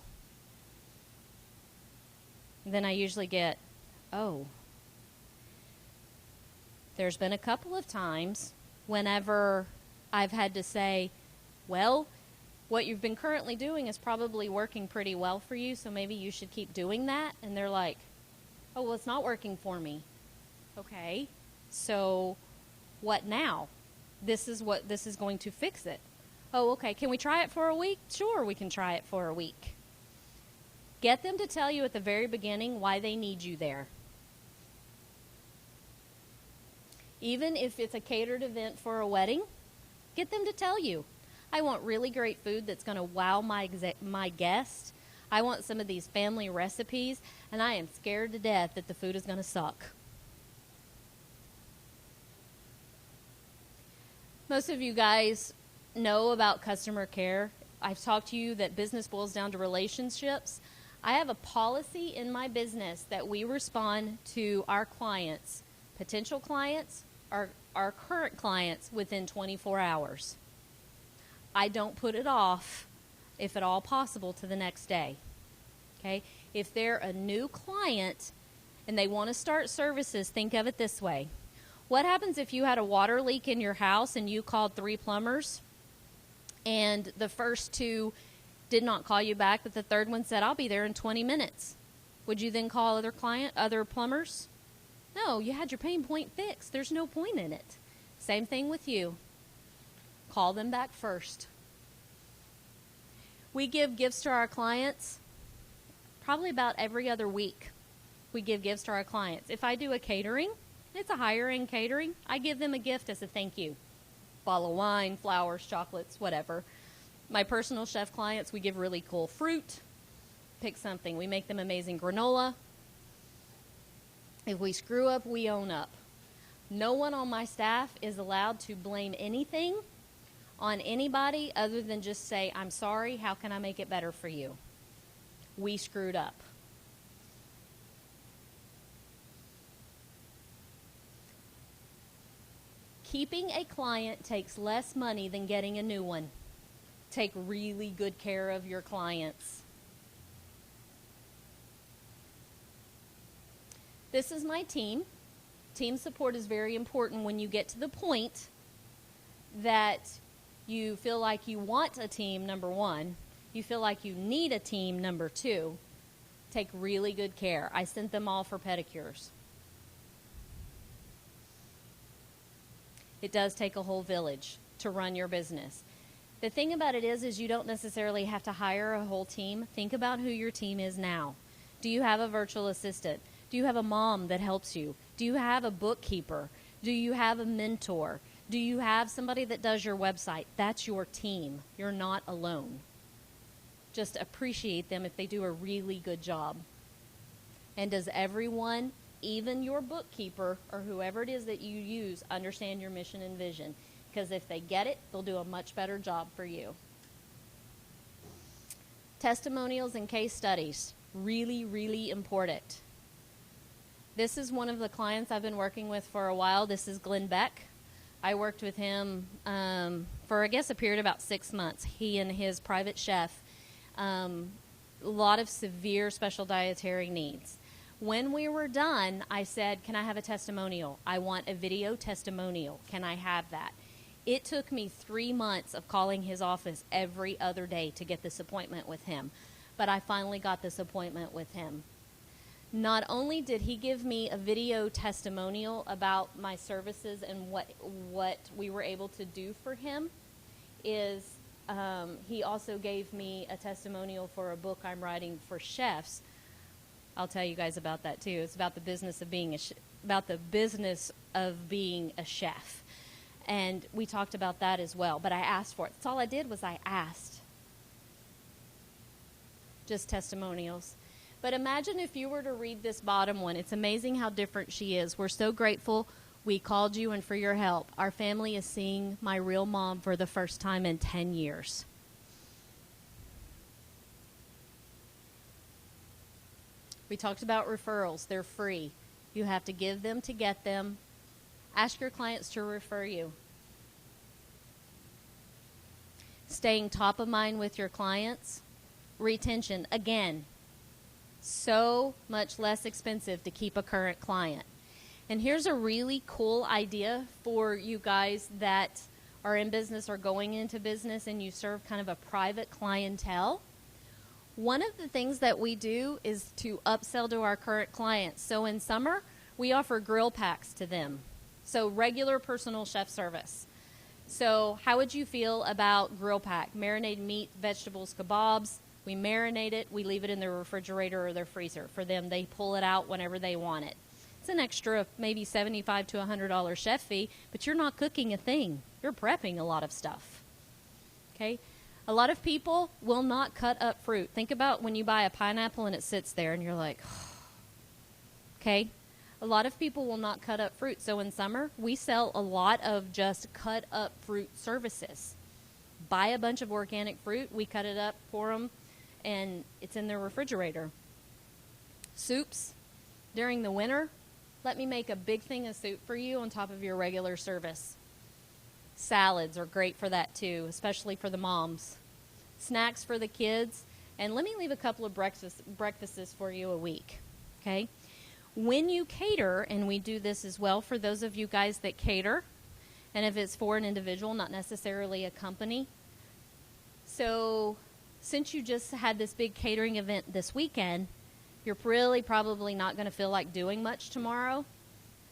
Then I usually get, oh. There's been a couple of times whenever I've had to say, well, what you've been currently doing is probably working pretty well for you, so maybe you should keep doing that. And they're like, oh, well, it's not working for me. Okay, so what now? This is going to fix it. Oh, okay, can we try it for a week? Sure, we can try it for a week. Get them to tell you at the very beginning why they need you there. Even if it's a catered event for a wedding, get them to tell you, I want really great food that's going to wow my guest. I want some of these family recipes, and I am scared to death that the food is going to suck. Most of you guys know about customer care. I've talked to you that business boils down to relationships. I have a policy in my business that we respond to our clients, potential clients, our current clients within 24 hours. I don't put it off, if at all possible, to the next day. Okay? If they're a new client and they want to start services, think of it this way. What happens if you had a water leak in your house and you called 3 plumbers and the first 2 did not call you back, but the third one said, I'll be there in 20 minutes? Would you then call other plumbers? No, you had your pain point fixed. There's no point in it. Same thing with you. Call them back first. We give gifts to our clients probably about every other week. We give gifts to our clients. If I do a catering, it's a higher end catering, I give them a gift as a thank you. Bottle of wine, flowers, chocolates, whatever. My personal chef clients, we give really cool fruit. Pick something. We make them amazing granola. If we screw up, we own up. No one on my staff is allowed to blame anything on anybody other than just say, I'm sorry, how can I make it better for you? We screwed up. Keeping a client takes less money than getting a new one. Take really good care of your clients. This is my team. Team support is very important when you get to the point that you feel like you want a team, number 1. You feel like you need a team, number 2. Take really good care. I sent them all for pedicures. It does take a whole village to run your business. The thing about it is you don't necessarily have to hire a whole team. Think about who your team is now. Do you have a virtual assistant? Do you have a mom that helps you? Do you have a bookkeeper? Do you have a mentor? Do you have somebody that does your website? That's your team. You're not alone. Just appreciate them if they do a really good job. And does everyone, even your bookkeeper or whoever it is that you use, understand your mission and vision? Because if they get it, they'll do a much better job for you. Testimonials and case studies. Really, really important. This is one of the clients I've been working with for a while. This is Glenn Beck. I worked with him for, I guess, a period of about 6 months. He and his private chef, a lot of severe special dietary needs. When we were done, I said, can I have a testimonial? I want a video testimonial. Can I have that? It took me 3 months of calling his office every other day to get this appointment with him. But I finally got this appointment with him. Not only did he give me a video testimonial about my services and what we were able to do for him, he also gave me a testimonial for a book I'm writing for chefs. I'll tell you guys about that too. It's about the business of being a chef. And we talked about that as well. But I asked for it. That's all I did was I asked. Just testimonials. But imagine if you were to read this bottom one. It's amazing how different she is. We're so grateful we called you and for your help. Our family is seeing my real mom for the first time in 10 years. We talked about referrals. They're free. You have to give them to get them. Ask your clients to refer you. Staying top of mind with your clients. Retention, again, so much less expensive to keep a current client. And here's a really cool idea for you guys that are in business or going into business and you serve kind of a private clientele. One of the things that we do is to upsell to our current clients. So in summer, we offer grill packs to them. So regular personal chef service. So how would you feel about grill pack? Marinated meat, vegetables, kebabs. We marinate it. We leave it in their refrigerator or their freezer. For them, they pull it out whenever they want it. It's an extra maybe $75 to $100 chef fee, but you're not cooking a thing. You're prepping a lot of stuff. Okay? A lot of people will not cut up fruit. Think about when you buy a pineapple and it sits there and you're like, okay? A lot of people will not cut up fruit. So in summer, we sell a lot of just cut up fruit services. Buy a bunch of organic fruit. We cut it up for them, and it's in their refrigerator. Soups during the winter. Let me make a big thing of soup for you on top of your regular service. Salads are great for that too, especially for the moms. Snacks for the kids. And let me leave a couple of breakfasts for you a week. Okay? When you cater, and we do this as well for those of you guys that cater, and if it's for an individual, not necessarily a company. So since you just had this big catering event this weekend, you're really probably not going to feel like doing much tomorrow.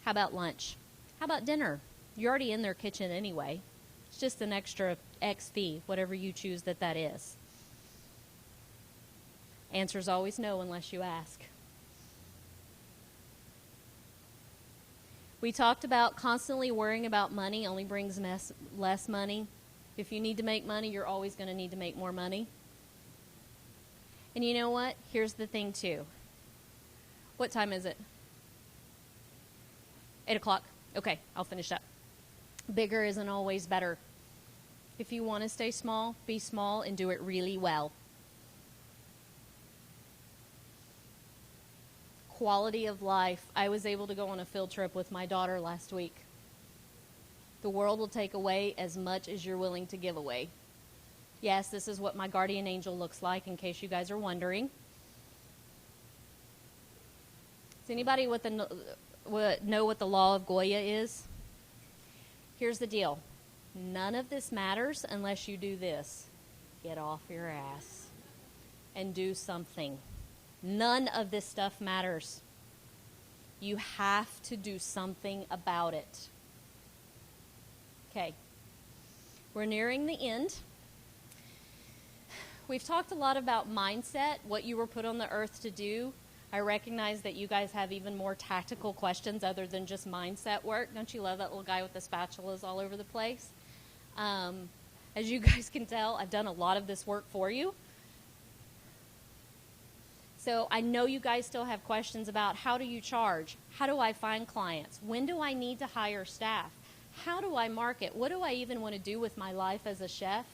How about lunch? How about dinner? You're already in their kitchen anyway. It's just an extra X fee, whatever you choose that is. Answer's always no unless you ask. We talked about constantly worrying about money only brings less money. If you need to make money, you're always going to need to make more money. And you know what? Here's the thing too. What time is it? 8 o'clock. Okay, I'll finish up. Bigger isn't always better. If you want to stay small, be small and do it really well. Quality of life. I was able to go on a field trip with my daughter last week. The world will take away as much as you're willing to give away. Yes, this is what my guardian angel looks like, in case you guys are wondering. Does anybody know what the law of Goya is? Here's the deal. None of this matters unless you do this. Get off your ass and do something. None of this stuff matters. You have to do something about it. Okay. We're nearing the end. We've talked a lot about mindset, what you were put on the earth to do. I recognize that you guys have even more tactical questions other than just mindset work. Don't you love that little guy with the spatulas all over the place? As you guys can tell, I've done a lot of this work for you. So I know you guys still have questions about how do you charge? How do I find clients? When do I need to hire staff? How do I market? What do I even want to do with my life as a chef?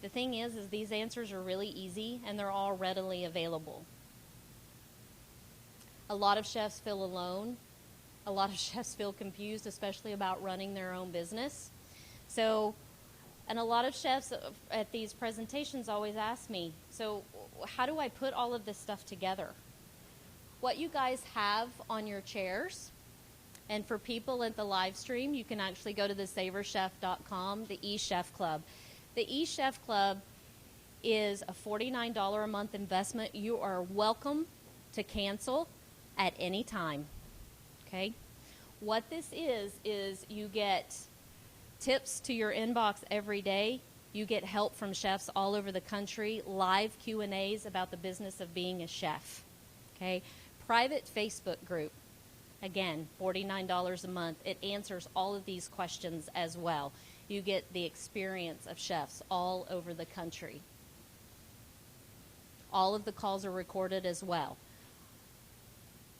The thing is these answers are really easy and they're all readily available. A lot of chefs feel alone. A lot of chefs feel confused, especially about running their own business. So, and a lot of chefs at these presentations always ask me, so how do I put all of this stuff together? What you guys have on your chairs And for people at the live stream, you can actually go to the savorchef.com, the eChef Club. The eChef Club is a $49 a month investment. You are welcome to cancel at any time. Okay? What this is you get tips to your inbox every day. You get help from chefs all over the country, live Q&As about the business of being a chef. Okay? Private Facebook group. Again, $49 a month. It answers all of these questions as well. You get the experience of chefs all over the country. All of the calls are recorded as well.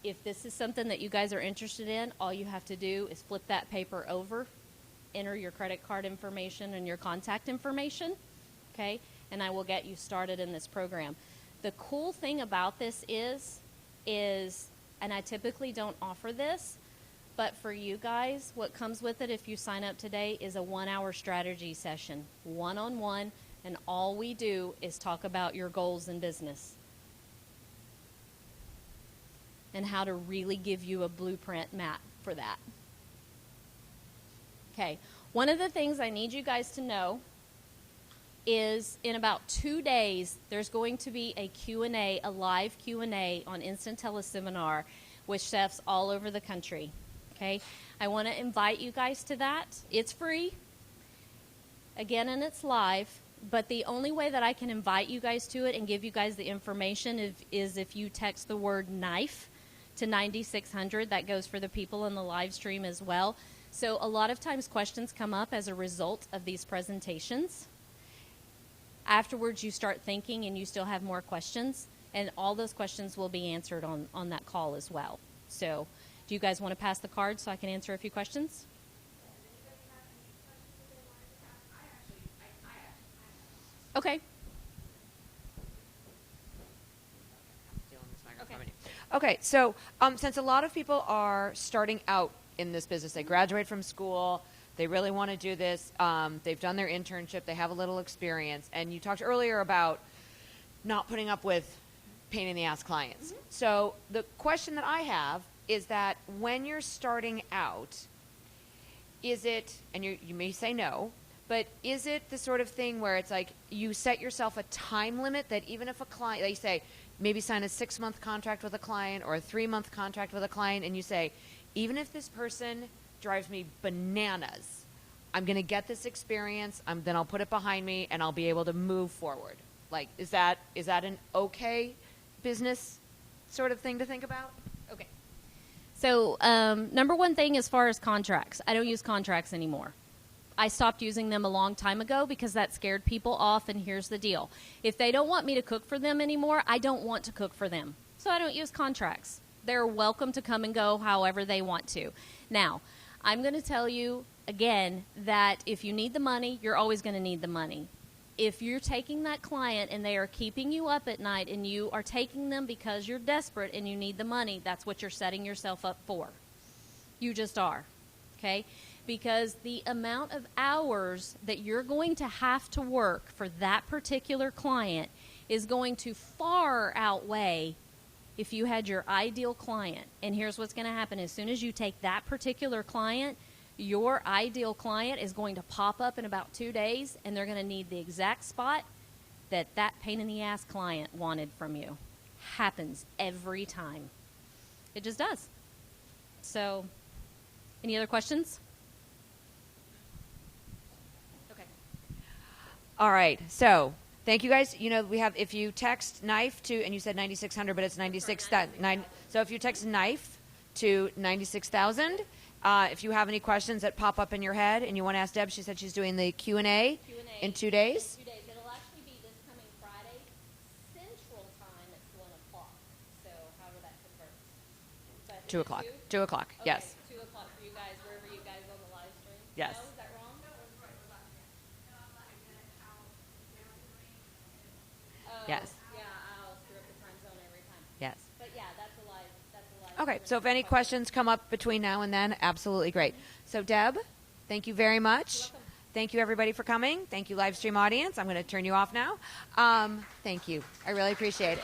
If this is something that you guys are interested in, all you have to do is flip that paper over, enter your credit card information and your contact information, okay, and I will get you started in this program. The cool thing about this is, and I typically don't offer this, but for you guys, what comes with it if you sign up today is a 1-hour strategy session, one-on-one, and all we do is talk about your goals in business and how to really give you a blueprint map for that. Okay, one of the things I need you guys to know is in about 2 days, there's going to be a Q&A, a live Q&A on Instant Teleseminar with chefs all over the country. Okay, I want to invite you guys to that. It's free, again, and it's live. But the only way that I can invite you guys to it and give you guys the information is if you text the word knife to 9600. That goes for the people in the live stream as well. So a lot of times questions come up as a result of these presentations. Afterwards, you start thinking and you still have more questions, and all those questions will be answered on that call as well. So do you guys want to pass the card so I can answer a few questions? Okay. Okay, so since a lot of people are starting out in this business, they graduate from school, they really want to do this, they've done their internship, they have a little experience, and you talked earlier about not putting up with pain in the ass clients. Mm-hmm. So the question that I have is that when you're starting out, is it, and you may say no, but is it the sort of thing where it's like you set yourself a time limit that even if a client, they say, maybe sign a 6-month contract with a client or a 3-month contract with a client, and you say, even if this person drives me bananas, I'm going to get this experience, then I'll put it behind me, and I'll be able to move forward. Like, is that an okay business sort of thing to think about? Okay. So number one thing as far as contracts, I don't use contracts anymore. I stopped using them a long time ago because that scared people off, and here's the deal. If they don't want me to cook for them anymore, I don't want to cook for them. So I don't use contracts. They're welcome to come and go however they want to. Now, I'm going to tell you again that if you need the money, you're always going to need the money. If you're taking that client and they are keeping you up at night and you are taking them because you're desperate and you need the money, that's what you're setting yourself up for. You just are, okay? Because the amount of hours that you're going to have to work for that particular client is going to far outweigh if you had your ideal client. And here's what's going to happen. As soon as you take that particular client, your ideal client is going to pop up in about 2 days, and they're going to need the exact spot that pain-in-the-ass client wanted from you. Happens every time. It just does. So, any other questions? All right, so thank you guys. You know, we have, if you text knife to, and you said 9600, but it's 96,000. So if you text knife to 96,000, if you have any questions that pop up in your head and you want to ask Deb, she said she's doing the Q&A in 2 days. In 2 days. It'll actually be this coming Friday, Central Time at 1 o'clock. So however that converts. 2 o'clock. 2 o'clock, okay, yes. 2 o'clock for you guys, wherever you guys on the live stream. Yes. No, is that wrong? Yes. Yeah, I'll screw up the time zone every time. Yes. But yeah, that's a live. Okay, so if any questions come up between now and then, absolutely great. So Deb, thank you very much. You're welcome. Thank you, everybody, for coming. Thank you, live stream audience. I'm going to turn you off now. Thank you. I really appreciate it.